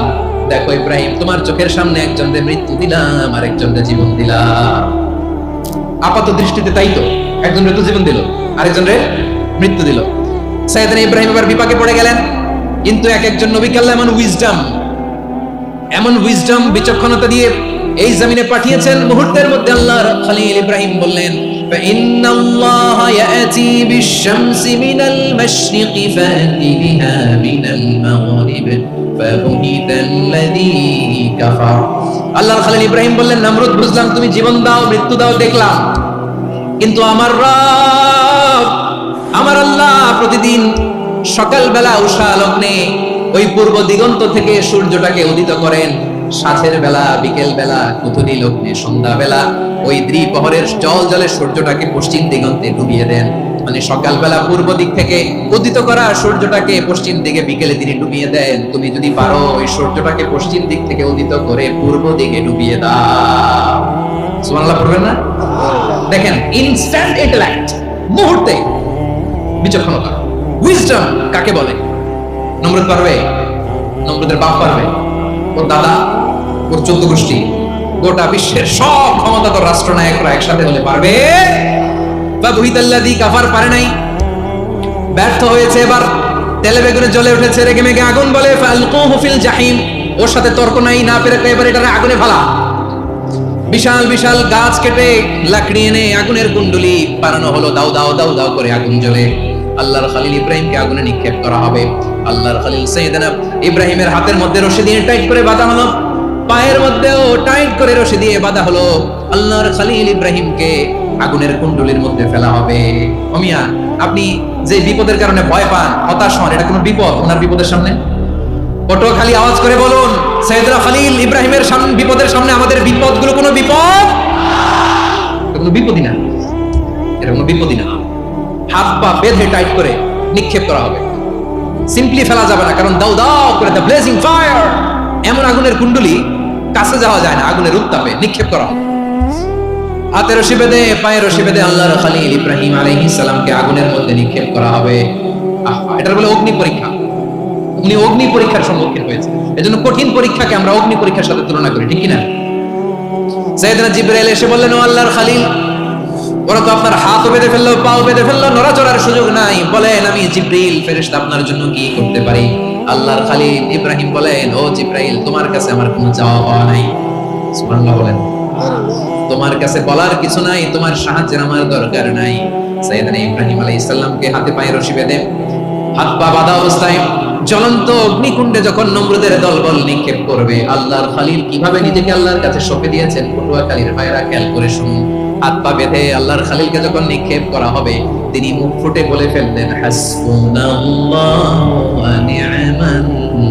দেখো ইব্রাহিম, তোমার চোখের সামনে একজনকে মৃত্যু দিলাম, আরেকজনকে জীবন দিলাম। আপাত দৃষ্টিতে তাই তো, একজনের তো জীবন দিল, আরেকজনের মৃত্যু দিল। সাইয়েদনা ইব্রাহিম এবার বিপাকে পড়ে গেলেন। কিন্তু এক একজন নবীকে আল্লাহ এমন উইজডম, বিচক্ষণতা দিয়ে এই জমিনে পাঠিয়েছেন। মুহূর্তের মধ্যে আল্লাহর খলিল ইব্রাহিম বললেন, فإن الله يأتي بالشمس من المشرق فأتي بها من المغرب فبهت الذي كفر। আল্লাহর খলিল ইব্রাহিম বললেন, নমরুদ বুঝলাম তুমি জীবন দাও, মৃত্যু দাও, দেখলাম, কিন্তু আমার রব আমার আল্লাহ প্রতিদিন সকালবেলা উষা লগ্নে ওই পূর্ব দিগন্ত থেকে সূর্যটাকে উদিত করেন, সাঁঝের বেলা, বিকেল বেলা, কুতুরি লগ্নে সন্ধ্যা বেলা ওই দ্বিপ্রহরের জলে সূর্যটাকে পশ্চিম দিগন্তে ডুবিয়ে দেন। মানে সকালবেলা পূর্ব দিক থেকে উদিত করা সূর্যটাকে পশ্চিম দিকে বিকেলে তিনি ডুবিয়ে দেন। তুমি যদি পারো ওই সূর্যটাকে পশ্চিম দিক থেকে উদিত করে পূর্ব দিকে ডুবিয়ে দাও। সুবহানাল্লাহ পড়বেন না? দেখেন, ইনস্ট্যান্ট ইন্টেলেক্ট, মুহূর্তে বিচক্ষণতা, উইজডম কাকে বলে? নমরুদ পারবে? নমরুদের বাপ পারবে? ওর দাদা, ওর 14 গোষ্ঠী, গোটা বিশ্বের সব ক্ষমতাধর রাষ্ট্রনায়করা একসাথে হলে পারবে? বা বুহিতাল্লাযী কাফার পারে নাই, ব্যর্থ হয়েছে, এবার তেলে বেগুনে জ্বলে উঠেছে, রেগে মেগে আগুন বলে ফালকুহু ফিল জাহিম। ওর সাথে তর্ক নাই, না পেরে এবার এটা আগুনে ফেলা। বিশাল বিশাল গাছ কেটে লাকড়ি এনে আগুনের কুণ্ডলি বানানো হলো, দাও দাও দাও দাও করে আগুন জ্বলে। আল্লাহর খলিল ইব্রাহিমকে আগুনে নিক্ষেপ করা হবে। আল্লাহর খলিল সাইয়েদনা ইব্রাহিমের হাতের মধ্যে রশি দিয়ে টাইট করে বাঁধা হলো, পায়ের মধ্যেও টাইট করে রশি দিয়ে বাঁধা হলো। আল্লাহর খলিল ইব্রাহিমকে আগুনের কুণ্ডলির মধ্যে ফেলা হবে। ওমিয়া, আপনি যে বিপদের কারণে ভয় পান, হতাশ হন, এটা কোনো বিপদ ওনার বিপদের সামনে? পটুয়াখালী আওয়াজ করে বলুন, সাইয়েদনা খলিল ইব্রাহিমের সামনে বিপদের সামনে আমাদের বিপদগুলো কোনো বিপদ? কোনো বিপদই না, এটা কোনো বিপদই না। হাত পা বেঁধে টাইট করে নিক্ষেপ করা হবে, সিম্পলি ফেলা যাবে না, কারণ দাও দাও করে দ্য ব্লেজিং ফায়ার, এমন আগুনের কুণ্ডলি কাছে যাওয়া যায় না, আগুনের উত্তাপে নিক্ষেপ করা হবে। হাতে রশি বেঁধে, পায়ে রশি বেঁধে আল্লাহর খলিল ইব্রাহিম আলাইহিস সালামকে আগুনের মধ্যে নিক্ষেপ করা হবে। এটার বলে অগ্নি পরীক্ষা। উনি অগ্নি পরীক্ষার সম্মুখীন হয়েছে, এজন্য কঠিন পরীক্ষাকে আমরা অগ্নি পরীক্ষার সাথে তুলনা করি, ঠিক কিনা? সাইয়েদনা জিবরাইল এসে বললেন, ও আল্লাহর খলিল, ওরা তো আপনার হাতও বেঁধে ফেললো, পাও বেঁধে ফেললো, নড়াচড়ার সুযোগ নাই, বলেন আমি জিবরিল ফেরেশতা আপনার জন্য কি করতে পারি? আল্লাহর খলিল ইব্রাহিম বলেন, ও জিবরাইল, তোমার কাছে আমার কোনো চাওয়া পাওয়া নাই। সুবহানাল্লাহ বলেন, তোমার কাছে বলার কিছু নাই, তোমার সাহায্যের আমার দরকার নাই। সাইয়েদনা ইব্রাহিম আলাইহিস সালামকে হাতে পায়ে রশি বেঁধে, হাত পা বাঁধা অবস্থায় জ্বলন্ত অগ্নিকুণ্ডে যখন নমরুদের দলবল নিক্ষেপ করবে, আল্লাহর খলিল কিভাবে নিজেকে আল্লাহর কাছে সঁপে দিয়েছেন, পটুয়াখালীর ভাইরা খেয়াল করে শুনুন। হাত পা বেঁধে আল্লাহর খলিলকে যখন নিক্ষেপ করা হবে, তিনি মুখ ফুটে বলে ফেললেন, হাসবুনাল্লাহু ওয়া নি'মাল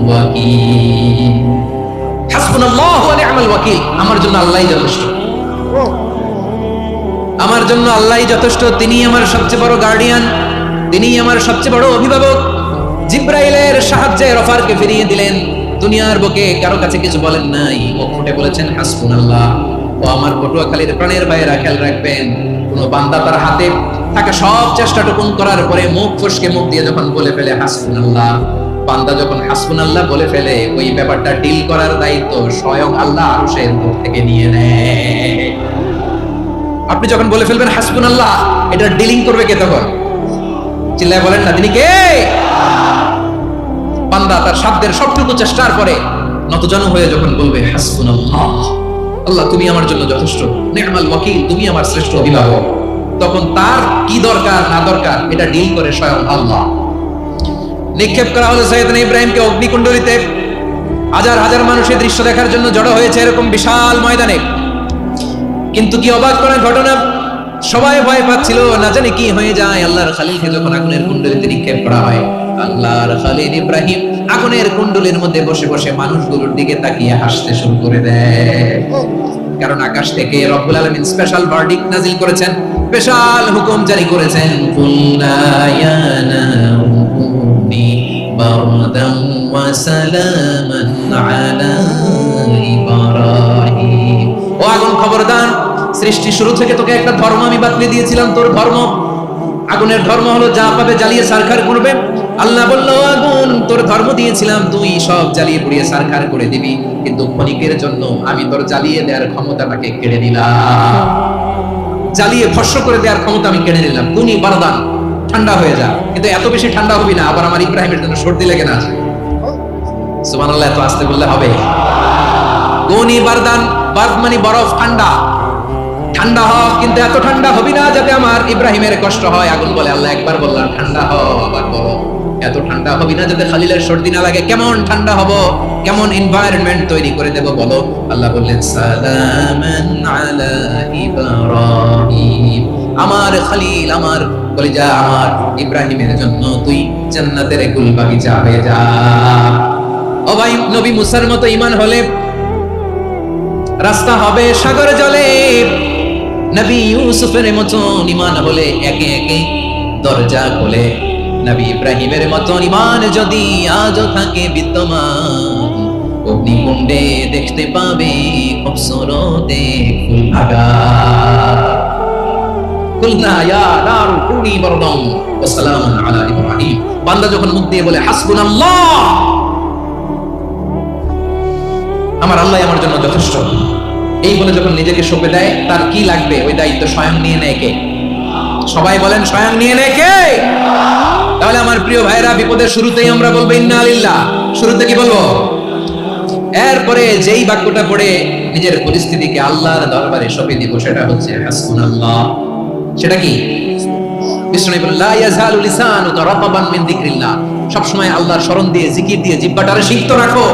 ওয়াকিল। হাসবুনাল্লাহু ওয়া নি'মাল ওয়াকিল, আমার জন্য আল্লাহই যথেষ্ট, আমার জন্য আল্লাহই যথেষ্ট, তিনি আমার সবচেয়ে বড় গার্ডিয়ান, তিনি আমার সবচেয়ে বড় অভিভাবক। জিবরাইলের সাহায্যে রফারকে ফিরিয়ে দিলেন, দুনিয়ার বুকে কারো কাছে কিছু বলেন নাই, মুখ ফুটে বলেছেন হাসবুনাল্লাহ। ও আমার পটুয়াখালীর প্রাণের ভাইয়েরা খেয়াল রাখবেন, কোন বান্দা তার হাতে তাকে সব চেষ্টাটুকুন করার পরে মুখ ফসকে মুখ দিয়ে যখন বলে ফেলে হাসবুনাল্লাহ, বান্দা যখন হাসবুনাল্লাহ বলে ফেলে, ওই ব্যাপারটা ডিল করার দায়িত্ব স্বয়ং আল্লাহ আরশের উপর থেকে নিয়ে নেয়। আপনি যখন বলে ফেলবেন হাসবুনাল্লাহ, এটা ডিলিং করবে কে তখন? চিল্লায় বলেন না, তিনি কে? বান্দা তার সাধ্যের সবটুকু চেষ্টার পরে নতজানু হয়ে যখন বলবে হাসবুনাল্লাহ, আল্লাহ তুমি আমার জন্য যথেষ্ট, নি'মাল ওয়াকিল, তুমি আমার শ্রেষ্ঠ অভিভাবক, তখন তার কি দরকার না দরকার এটা ডিল করে স্বয়ং আল্লাহ। নিক্ষেপ করা হলো সাইয়েদনা ইব্রাহিমকে অগ্নিকুণ্ডলিতে। হাজার হাজার মানুষের দৃশ্য দেখার জন্য জড়ো হয়েছে এরকম বিশাল ময়দানে। কিন্তু কি অবাক করার ঘটনা, সবাই ভয় পাচ্ছিল, না জানি কি হয়ে যায়। আল্লাহর খলিলকে যখন আগুনের কুণ্ডলিতে নিক্ষেপ করা হয়, আল্লাহর খলিল ইব্রাহিম আগুনের কুণ্ডলির মধ্যে বসে বসে মানুষগুলোর দিকে তাকিয়ে হাসতে শুরু করে দেয়। কারণ আকাশ থেকে রব্বুল আলামিন স্পেশাল ভার্ডিক্ট নাজিল করেছেন, স্পেশাল হুকুম জারি করেছেন, কুল্লা ইয়া নারুনি বারদাম ওয়া সালামান আলা ইব্রাহিম। ও আগুন, খবরদার, সৃষ্টি শুরু থেকে তোকে একটা ধর্ম আমি বাতলে দিয়েছিলাম, তোর ধর্ম আগুনের ধর্ম হলো যা পাবে জ্বালিয়ে সারখার করবে। আল্লাহ বলল, আগুন, তোর ধর্ম দিয়েছিলাম তুই সব জ্বালিয়ে পুড়িয়ে সারখার করে দিবি, কিন্তু ক্ষণিকের জন্য আমি তোর জ্বালিয়ে দেওয়ার ক্ষমতাটাকে কেড়ে নিলাম, জ্বালিয়ে ভস্ম করে দেওয়ার ক্ষমতা আমি কেড়ে নিলাম। কুনি বারদান, ঠান্ডা হয়ে যা, কিন্তু এত বেশি ঠান্ডা হবি না আবার আমার ইব্রাহিমের জন্য সর্দি লেগে না যায়। সুবহানাল্লাহ, এত আস্তে বললে হবে? কুনি বারদান, বারদ মানে বরফ, ঠান্ডা, ঠান্ডা হ, কিন্তু এত ঠান্ডা হবি না যাতে আমার ইব্রাহিমের কষ্ট হয়। আগুন বলে, আল্লাহ একবার বললাম ঠান্ডা হ, আবার বলো এত ঠান্ডা হবি না যাতে খলিলের সর্দি না লাগে। কেমন ঠান্ডা হব, কেমন এনভায়রনমেন্ট তৈরি করে দেব বলো? আল্লাহ বললেন, সালামান আলা ইব্রাহিম, আমার খলিল, আমার কলিজা, আমার ইব্রাহিমের জন্য তুই জান্নাতের কুল বাগিচা হয়ে যা। ও ভাই, নবী মুসার মতো ঈমান হলে রাস্তা হবে সাগর জলে, নবী ইউসুফের মতন ঈমান হলে একে একে দরজা খোলে, নবী ইব্রাহিমের মতন ঈমান যদি আজও থাকে বিদ্যমান, অগ্নিকুণ্ডে দেখতে পাবে খুবসুরতে ফুলভাগা। কুলনা ইয়া নারু কুনি বারদান ওয়া সালামুন আলা ইব্রাহিম। বান্দা যখন মুখ দিয়ে বলে হাসবুনাল্লাহ, আমার আল্লাহ আমার জন্য যথেষ্ট, এই বলে যখন নিজেকে সঁপে দেয়, তার কি লাগবে ওই দায়িত্ব স্বয়ং নিয়ে নেয় কে? সবাই বলেন, স্বয়ং নিয়ে নেয় কে? তাহলে আমার প্রিয় ভাইরা, বিপদের শুরুতেই আমরা বলবো ইন্না লিল্লাহ। শুরুতে কি বলবো? এরপরে যেই বাক্যটা পড়ে নিজের পরিস্থিতিকে আল্লাহর দরবারে সঁপে দিব, সেটা হচ্ছে হাসবুনাল্লাহ। সেটা কি? বিষ্ণু বলেন লা ইয়াজালু লিসানুকা রাতাবান মিন যিকরিল্লাহ। সব সময় আল্লাহর স্মরণ দিয়ে, জিকির দিয়ে জিহ্বাটারে সিক্ত রাখো।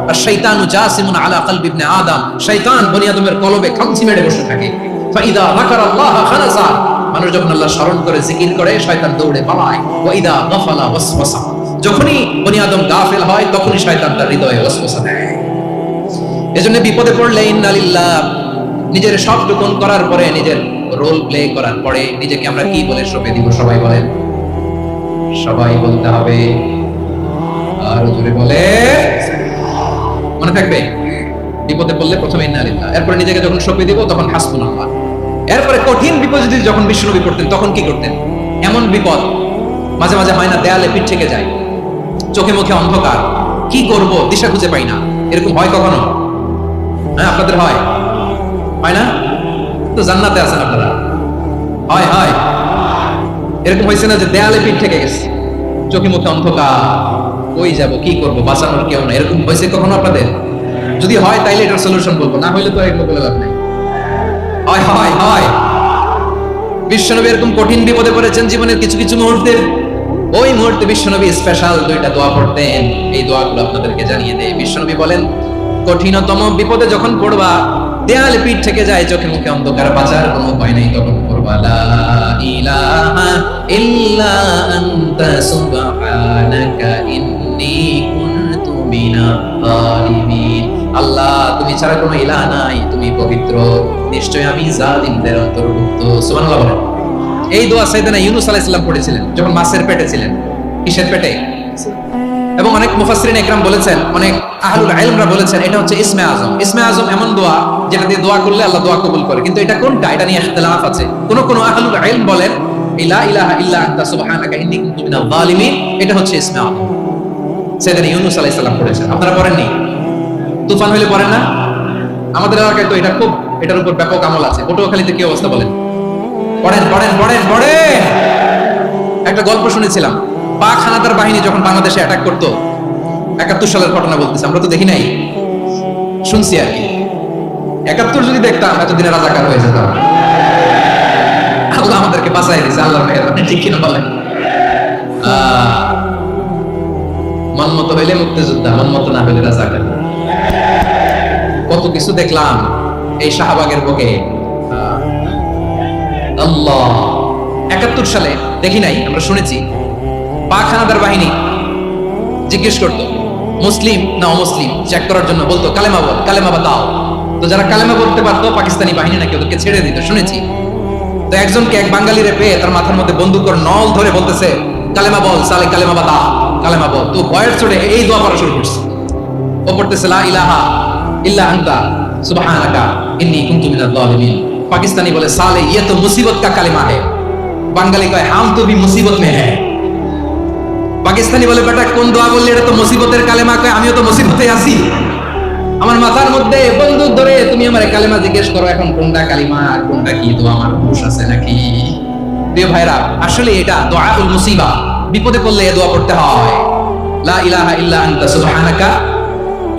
আর শয়তানু জাসিমুন আলা কলবি ইবনে আদম। শয়তান বনি আদমের কলবে খামচি মেরে বসে থাকে। ফাইদা যাকারাল্লাহ খানাসা। মানুষ যখন আল্লাহর স্মরণ করে, জিকির করে, শয়তান দৌড়ে পালায়। ওয়া ইদা গাফালা ওয়াসওয়াসা। যখনই বনি আদম গাফেল হয়, তখনই শয়তান তার হৃদয়ে ওয়াসওয়াসা দেয়। এজন্য বিপদে পড়লে ইন্না লিল্লাহ, নিজের সব টুকুন করার পরে, নিজের রোল প্লে করার পরে নিজেকে আমরা কি বলে সঁপে দিব? সবাই বলেন, সবাই বলতে হবে। আর জোরে বলে, মনে থাকবে, বিপদে পড়লে প্রথমে ইন্না লিল্লাহ, এরপরে নিজেকে যখন সঁপে দিব তখন হাসবুনাল্লাহ। এরপরে কঠিন বিপদ যদি যখন বিশ্বনবী পড়তেন, তখন কি করতেন? এমন বিপদ মাঝে মাঝে হয় না, দেয়ালে পিঠ থেকে যায়, চোখে মুখে অন্ধকার, কি করব দিশা খুঁজে পাই না, এরকম হয় কখনো? হ্যাঁ, আপনাদের হয়? হয় না? তো জান্নাতে আছেন আপনারা। হয় হয়, এরকম হয়েছে না যে দেয়ালে পিঠ থেকে গেছে, চোখে মুখে অন্ধকার, কই যাব, কি করব, বাঁচানোর কেউ না, এরকম হয়েছে কখনো আপনাদের? যদি হয় তাইলে এটার সলিউশন বলবো, না হইলে তো এগুলো বলে লাভ নাই। হয় হয় হয়, বিশ্বনবী এরকম কঠিন বিপদে পড়েছেন জীবনের কিছু কিছু মুহূর্তে। ওই মুহূর্তে বিশ্বনবী স্পেশাল দুইটা দোয়া পড়তেন। এই দোয়াগুলো আপনাদেরকে জানিয়ে দেয়। বিশ্বনবী বলেন, কঠিনতম বিপদে যখন পড়বা, দেয়ালে পিঠ থেকে যায়, চোখে মুখে অন্ধকার, বাঁচার কোনো উপায় নেই, তখন পড়বা লা ইলাহা ইল্লা আনতা সুবহানাকা ইন্নী কুনতু মিনাজ জালিমিন। আল্লাহ, তুমি ছাড়া কোনো ইলাহ নাই, তুমি পবিত্র, নিশ্চয় আমি জালিমদের অন্তর্ভুক্ত। সুবহানাল্লাহ বলেন। এই দোয়া সাইয়েদনা ইউনূস আলাইহিস সালাম পড়েছিলেন যখন মাছের পেটে ছিলেন। কিসের পেটে? এবং অনেক মুফাসসিরিন ইকরাম বলেছেন, অনেক আহলুল ইলমরা বলেছেন, এটা হচ্ছে ইসমে আজম। ইসমে আজম এমন দোয়া যেটা দিয়ে দোয়া করলে আল্লাহ দোয়া কবুল করে। কিন্তু এটা কোনটা, এটা নিয়ে ইখতিলাফ আছে। কোন কোন আহলুল ইলম বলেন লা ইলাহা ইল্লা আনতা সুবহানাকা ইন্নী কুনতু মিনাজ জালিমিন, এটা হচ্ছে ইসমে আজম। সাইয়েদনা ইউনূস আলাইহিস সালাম পড়েছেন। আপনারা পড়েননি? তুফান হইলে পড়েন না? আমাদের এলাকায় তো এটা খুব, এটার উপর ব্যাপক আমল আছে। পটুয়াখালীতে কি অবস্থা বলেন? পড়েন পড়েন পড়েন পড়েন। একটা গল্প শুনেছিলাম, পাক হানাদার বাহিনী যখন বাংলাদেশে অ্যাটাক করতো, ৭১ সালের ঘটনা বলতেছি, আমরা তো দেখি নাই, শুনছি আর কি। ৭১ যদি দেখতাম, এতদিনে রাজাকার হয়ে যেতাম। আল্লাহ আমাদেরকে বাঁচাই দিয়েছে, আল্লাহর মেহেরবানি, ঠিক কিনা বলেন? মন মতো হইলে মুক্তিযোদ্ধা, মন মতো না হইলে রাজাকার। কত কিছু দেখলাম এই শাহবাগের বুকে। আল্লাহ, ৭১ সালে দেখি নাই, আমরা শুনেছি পাক হানাদার বাহিনী জিজ্ঞেস করতো মুসলিম না অমুসলিম চেক করার জন্য, বলতো কালেমা বল, কালেমা বাতাও। তো যারা কালেমা বলতে পারতো, পাকিস্তানি বাহিনী নাকি ওদেরকে ছেড়ে দিত, শুনেছি। তো একজনকে, এক বাঙালিরে পেয়ে তার মাথার মধ্যে বন্দুকের নল ধরে বলতেছে, কালেমা বল সালে, কালেমা বাতা, কালেমা বল। তো ভয়ের চড়ে এই দোয়া পড়া শুরু করছে। ও পড়তেছে লা ইলাহা ইল্লা আনতা সুবহানাকা ইন্নী কুনতু মিনাজ জালিমিন। পাকিস্তানি বলে সালে ये तो मुसीबत का कलमा है। বাঙালি কয় হাম তো ভি মুসিবত মে হ্যায়। পাকিস্তানি বলে বেটা কোন দোয়া বললি, এটা তো মুসিবতের কালেমা। কয় আমিও তো মুসিবতে আছি, আমার মাথার মধ্যে বন্দুক ধরে তুমি আমারে কালেমা জিজ্ঞেস করো, এখন কোনটা কালিমা আর কোনটা কি দোয়া, আমার হুঁশ আছে নাকি? প্রিয় ভাইরা, আসলে এটা দুআউল মুসিবা, বিপদে পড়লে এই দোয়া পড়তে হয়। লা ইলাহা ইল্লা আনতা সুবহানাকা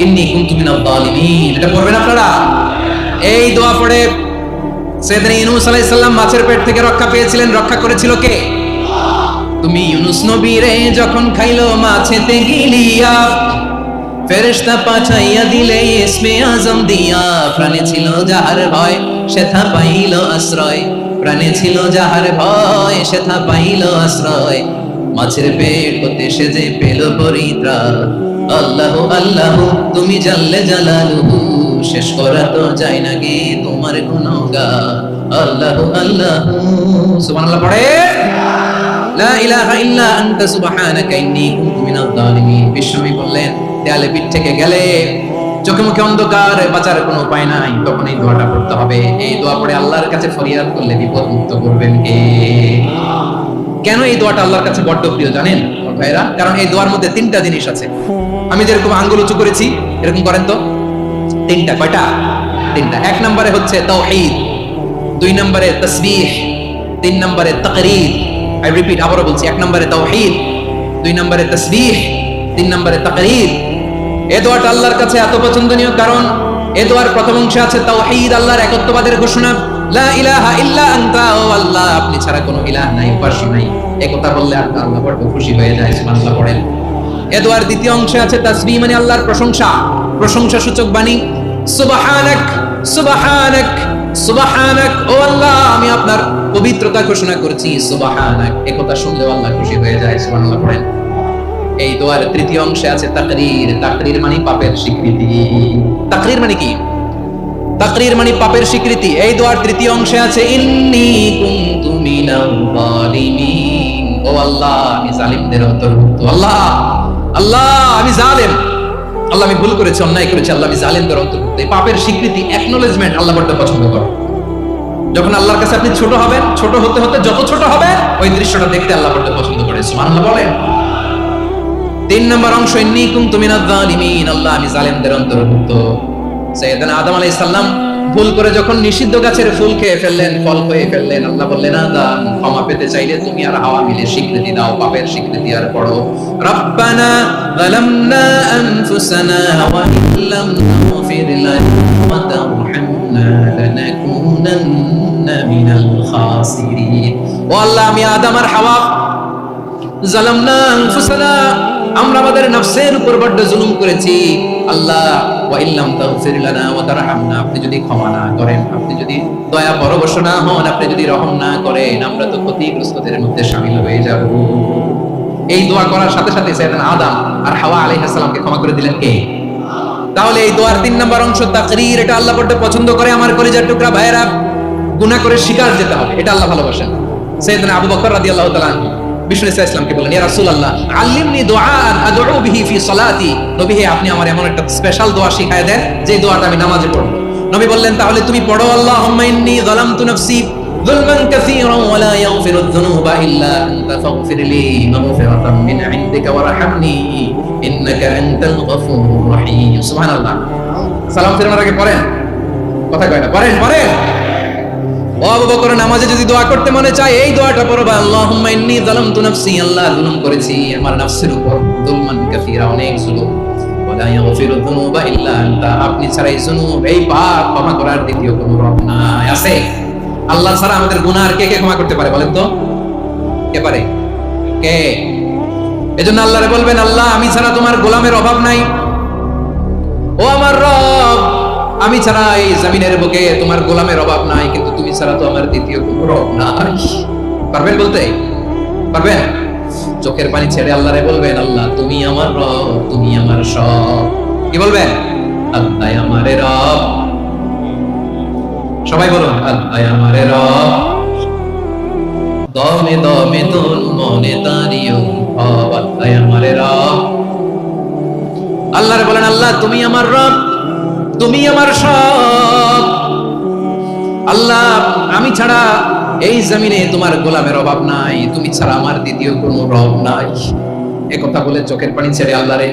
ইন্নী কুনতু মিনাজ জালিমিন। এটা পড়বেন আপনারা। এই দোয়া পড়ে সাইয়েদনা ইউনূস আলাইহিস সালাম মাছের পেট থেকে রক্ষা পেয়েছিলেন। রক্ষা করেছিল কে? তুমি ইউনূস নবীরে যখন খাইলো মাছেতে গিলিয়া, ফেরেশতা পাঠাইয়া দিলে ইসমে আজম দিয়া, প্রাণে ছিল যাহার ভয় সেথা পাইল আশ্রয়। প্রাণে ছিল যাহার ভয় সে থা পাইল আশ্রয়, মাছের পেট হতে সে যে পেল পরিত্রাণ। আল্লাহ আল্লাহ তুমি জানলে জালালুহু, শেষ করা তো যায় না গে তোমার গুণগান। আল্লাহ আল্লাহ সুবহানাল্লাহ পড়ে, লা ইলাহা ইল্লা আনতা সুবহানাকা ইন্নী কুনতু মিনাজ জালিমিন। বিশ্বনবী বললেন, দেয়ালে পিঠ থেকে গেলে, চোখে মুখে অন্ধকার, বাঁচার কোনো উপায় নাই, তখন এই দোয়াটা পড়তে হবে। এই দোয়া পড়ে আল্লাহর কাছে ফরিয়াদ করলে বিপদ মুক্ত করবেন কে? কেন এই দোয়াটা আল্লাহর কাছে বড্ড প্রিয় জানেন ভাইরা? কারণ এই দোয়ার মধ্যে তিনটা জিনিস আছে। আমি যেরকম আঙ্গুল উঁচু করেছি এরকম করেন তো। তিনটা, কয়টা? তিনটা। এক নম্বরে হচ্ছে তাওহীদ, দুই নম্বরে তাসবিহ, তিন নম্বরে তাকরীর। আই রিপিট, আবারো বলছি, এক নম্বরে তাওহীদ, দুই নম্বরে তাসবিহ, তিন নম্বরে তাকরীর। এই দোয়াটা আল্লাহর কাছে এত পছন্দনীয় কারণ এই দোয়ার প্রথম অংশে আছে তাওহীদ, আল্লাহর একত্ববাদের ঘোষণা। লা ইলাহা ইল্লা আনতা, ও আল্লাহ আপনি ছাড়া কোনো ইলাহ নাই, উপাস্য নাই। এই কথা বললে আল্লাহ বড় খুশি হয়ে যায়, সুবহানাল্লাহ পড়েন। এই দোয়ার দ্বিতীয় অংশে আছে তাসবিহ, মানে আল্লাহর প্রশংসা, প্রশংসা সূচক বাণী। সুবহানাক সুবহানাক সুবহানাক, ও আল্লাহ আমি আপনার পবিত্রতা ঘোষণা করছি, সুবহানাক। এই কথা শুনলে আল্লাহ খুশি হয়ে যায়, সুবহানাল্লাহ পড়েন। এই দোয়ার তৃতীয় অংশে আছে তাকরীর, তাকরীর মানে পাপের স্বীকৃতি। তাকরীর মানে কি? তাকরীর মানে পাপের স্বীকৃতি। এই দোয়ার তৃতীয় অংশে আছে ইন্নী কুনতু মিনাল জালিমিন, ও আল্লাহ আমি জালিমদের অন্তর্ভুক্ত। আল্লাহ আল্লাহ আমি জালেম, আল্লাহ আমি ভুল করেছি, অন্যায় করেছি, আল্লাহ আমি জালিমদের অন্তর্ভুক্ত। এই পাপের স্বীকৃতি, অ্যাকনলেজমেন্ট আল্লাহ বড় পছন্দ করে। যখন আল্লাহর কাছে আপনি ছোট হবেন, ছোট হতে হতে যত ছোট হবে ওই দৃশ্যটা দেখতে আল্লাহ বড় পছন্দ করে, সুবহানাল্লাহ বলেন। তিন নম্বর অংশ ইন্নী কুনতু মিনাজ জালিমিন, আল্লাহ আমি জালিমদের অন্তর্ভুক্ত। সাইয়েদনা আদম আলাইহিস সালাম ভুল করে যখন নিষিদ্ধ গাছের ফুল খেয়ে ফেললেন, ফল খেয়ে ফেললেন, আল্লাহ বললেন আদম ক্ষমা পেতে চাইলে তুমি আর হাওয়া মিলে স্বীকৃতি দাও, পাপের স্বীকৃতি আর পড়ো। রব্বানা যালামনা আনফুসানা ওয়া ইল্লাম তাগফির লানা ওয়া তারহামনা লানাকুনান্না মিনাল খাসিরিন। ও আল্লাহ আমি আদম আর হাওয়া যালামনা আনফুসানা, আমরা আমাদের নফসের উপর বড় জুলুম করেছি। আল্লাহ ওয়া ইল্লাম তাগফির লানা ওয়া তারহামনা, আপনি যদি ক্ষমা না করেন, আপনি যদি দয়া পরবশ না হন, আপনি যদি রহম না করেন, আমরা তো ক্ষতিগ্রস্তদের মধ্যে শামিল হয়ে যাব। এই দোয়া করার সাথে সাথে সাইয়েদনা আদম আর হাওয়া আলাইহিস সালামকে ক্ষমা করে দিলেন কে? তাহলে এই দোয়ার তিন নম্বর অংশ তাকরীর, এটা আল্লাহ বড় পছন্দ করে। আমার কলিজার টুকরা ভাইয়েরা, গুনাহ করে শিকার যেতে হবে, এটা আল্লাহ ভালোবাসেন। সাইয়েদনা আবু বকর রাদিয়াল্লাহু তাআলা বিষ্ণু ইসলামকে বলেন, ইয়া রাসূলুল্লাহ আল্লিমনি দুআআন আদউ বিহি ফি সালাতি, নবী হে আপনি আমার এমন একটা স্পেশাল দোয়া শিখায় দেন যে দোয়াটা আমি নামাজে পড়ব। নবী বললেন, তাহলে তুমি পড়ো আল্লাহুম্মা ইন্নী যালামতু নাফসি যুলমান কাসীরান ওয়া লা ইয়াগফিরুয যুনুবা ইল্লা আনতা ফাগফিরলি মাগফিরাতাম মিন ইনদিকা ওয়ারহামনি ইন্নাকা আনতাল গফুরুর রহিম। সুবহানাল্লাহ। সালাম ফিরানোর আগে পড়েন, কথা কয় না, পড়েন পড়েন। ও আবু বকর, নামাজে যদি দোয়া করতে মনে চায় এই দোয়াটা পড়বা, আল্লাহুম্মা ইন্নী যালামতু নাফসি, আল্লাহ জুলুম করেছি আমার নফসের উপর, যুলমান কাসীরা অনেক জুলুম, ওয়া লা ইয়াগফিরুয যুনুবা ইল্লা আনতা, আপনি ছাড়া এই জুনুব, এই পাপ ক্ষমা করার দ্বিতীয় কোনো রব নাই। আছে? আল্লাহ ছাড়া আমাদের গুনাহ আর কে কে ক্ষমা করতে পারে বলেন তো? কে পারে? কে? এজন্য আল্লাহরে বলবেন, আল্লাহ আমি ছাড়া তোমার গোলামের অভাব নাই, ও আমার রব আমি ছাড়া এই জমিনের বুকে তোমার গোলামের অভাব নাই, কিন্তু তুমি ছাড়া তো আমার দ্বিতীয় কোনো রব নাই। পারবেন বলতে? পারবেন? চোখের পানি ছেড়ে আল্লাহরে বলবেন, আল্লাহ তুমি আমার রব, তুমি আমার সব। কি বলবেন? আল্লাহ আমারে রব। সবাই বলুন, আল্লাহ আমারে রব, দমে দমে তোর মনে তারিও ভাব, আল্লাহ আমারে রব। আল্লাহরে বলেন, আল্লাহ তুমি আমার রব, তুমি আমার সব। আল্লাহ আমি ছাড়া এই জমিনে তোমার গোলামের অভাব নাই, তুমি ছাড়া আমার দ্বিতীয় কোনো রব নাই। এ কথা বলে চোখের পানি ছেড়ে আল্লাহরে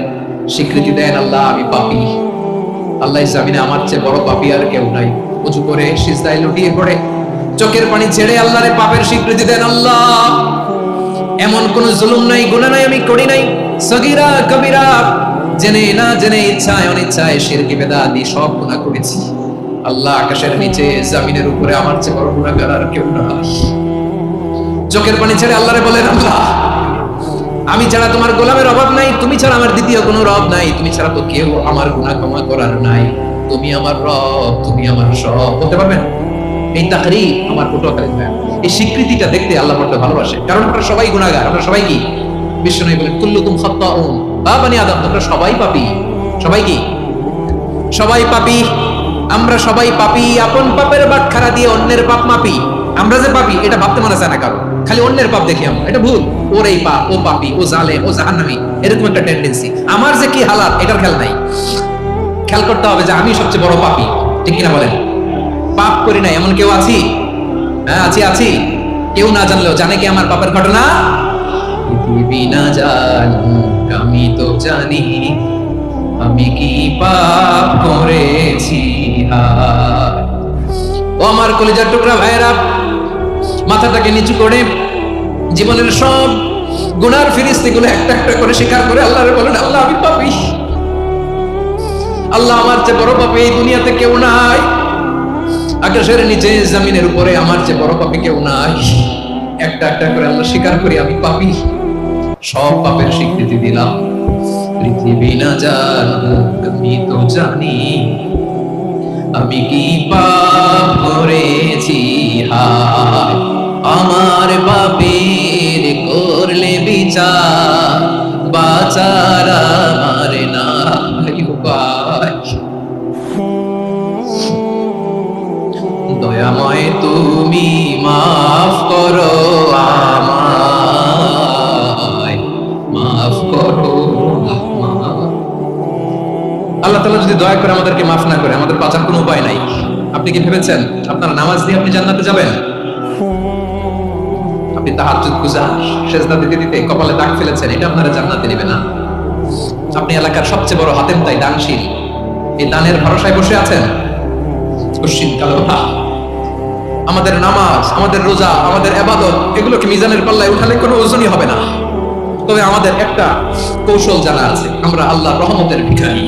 স্বীকৃতি দেন, আল্লাহ আমি পাপী, আল্লাহ এই জমিনে আমার চেয়ে বড় পাপী আর কেউ নাই। উঁচু করে সিজদায় লুটিয়ে পড়ে চোখের পানি ছেড়ে আল্লাহরে পাপের স্বীকৃতি দেন, আল্লাহ এমন কোন জুলুম নাই, গুনাহ নাই আমি করি নাই, সগীরা কবিরা, জেনে না জেনে, ইচ্ছায় অনিচ্ছায়, শিরকি বেদাতি সব গুনাহ করেছি। আল্লাহ আকাশের নিচে জমিনের উপরে আমার চেয়ে বড় গুনাহগার আর কেউ নাই। চোখের পানি ছেড়ে আল্লাহরে বলেন, আল্লাহ আমি ছাড়া তোমার গোলামের অভাব নাই, তুমি ছাড়া আমার দ্বিতীয় কোনো রব নাই, তুমি ছাড়া তো কেউ আমার গুনাহ ক্ষমা করার নাই, তুমি আমার রব, তুমি আমার সব। বলতে পারবেন? এই তাকরীর আমার পটুয়াখালী ভাই, এই স্বীকৃতিটা দেখতে আল্লাহ বড় ভালোবাসে। কারণ আমরা সবাই গুনাহগার, আমরা সবাই কি বিশ্বনবী বলেন কুল্লুকুম খাত্তাউন, বানি আদম তোমরা সবাই পাপী। সবাই কি? সবাই পাপী। আমরা সবাই পাপী। আপন পাপের বাটখারা দিয়ে অন্যের পাপ মাপি। আমরা যে পাপী এটা ভাবতে মনে চায় না কারো, খালি অন্যের পাপ দেখি আমরা, এটা ভুল। ওর এই পাপ, ও পাপী, ও জালেম, ও জাহান্নামী, এরকম একটা টেন্ডেন্সি। আমার যে কি হালাত এটার খেয়াল নাই। খেয়াল করতে হবে যে আমি সবচেয়ে বড় পাপী, ঠিক কিনা বলেন? পাপ করি না এমন কেউ আছি? হ্যাঁ আছি। কেউ না জানলেও জানে কি আমার পাপের ঘটনা? পৃথিবী না জানুক আমি তো জানি আমি কি পাপ করেছি। ও আমার কলিজার টুকরা ভাইয়েরা, মাথাটাকে নিচু করে জীবনের সব গুনার ফিরিস্তিগুলো একটা একটা করে স্বীকার করে আল্লাহরে বলেন, আল্লাহ আমি পাপী। আল্লাহ আমার চেয়ে বড় পাপী এই দুনিয়াতে কেউ নাই। আকাশের নিচে জমিনের উপরে আমার চেয়ে বড় পাপী কেউ নাই। একটা একটা করে আল্লাহ স্বীকার করি আমি পাপী। সব পাপের স্বীকৃতি দিলাম। পৃথিবী না জানুক আমি তো জানি আমি কি পাপ করেছি। হায় আমার পাপের করলে বিচার, বাঁচার আমার নাই উপায়। দয়াময় তুমি মাফ করো আমায়, মাফ করো। আল্লাহ তাআলা যদি দয়া করে আমাদেরকে মাফ না করে, আমাদের বাঁচার কোনো উপায় নাই। আপনি কি ভেবেছেন আপনার নামাজ দিয়ে আপনি জান্নাতে যাবেন? আপনি তাহাজ্জুদ গুজার, সেজদা দিতে দিতে কপালে দাগ ফেলেছেন, এটা আপনারা জান্নাতে নেবে না। আপনি এলাকার সবচেয়ে বড় হাতেম তাই দানশীল, এই দানের ভরসায় বসে আছেন। কশিন কালো আমাদের নামাজ, আমাদের রোজা, আমাদের ইবাদত এগুলোকে মিজানের পাল্লায় উঠালে কোনো ওজনই হবে না। তবে আমাদের একটা কৌশল জানা আছে, আমরা আল্লাহর রহমতের ভিখারি।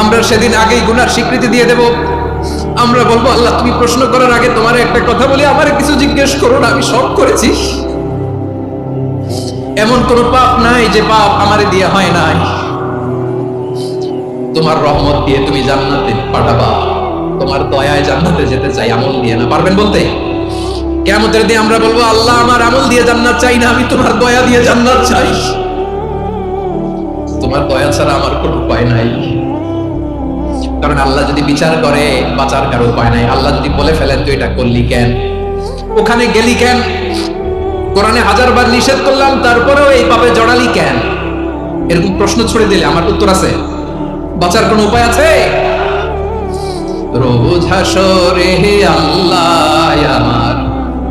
আমরা সেদিন আগেই গুনার স্বীকৃতি দিয়ে দেব। আমরা বলবো, আল্লাহ তুমি প্রশ্ন করার আগে তোমার একটা কথা বলি, আমারে কিছু জিজ্ঞেস করো না, আমি সব করেছি। এমন কোন পাপ নাই যে পাপ আমারে দিয়ে হয় নাই। তোমার রহমত দিয়ে তুমি জান্নাতে পাঠাবা, তোমার দয়ায় জান্নাতে যেতে চাই, আমল দিয়ে না। পারবেন বলতে? কিয়ামতের দিন আমরা বলবো, আল্লাহ আমার আমল দিয়ে জান্নাত চাই না, আমি তোমার দয়া দিয়ে জান্নাত চাই। তোমার দয়া ছাড়া আমার কোনো উপায় নাই। কারণ আল্লাহ যদি বিচার করে বাঁচার কারো উপায় নাই। আল্লাহ যদি বলে ফেলেন তুই এটা করলি কেন, ওখানে গেলি কেন, কোরআনে 1000 বার নিষেধ করলাম তারপরেও এই পাপে জড়ালি কেন, এরকম প্রশ্ন ছুড়ে দিলে আমার উত্তর আছে? বাঁচার কোনো উপায় আছে? রোজ হাসরে হে আল্লাহ আমার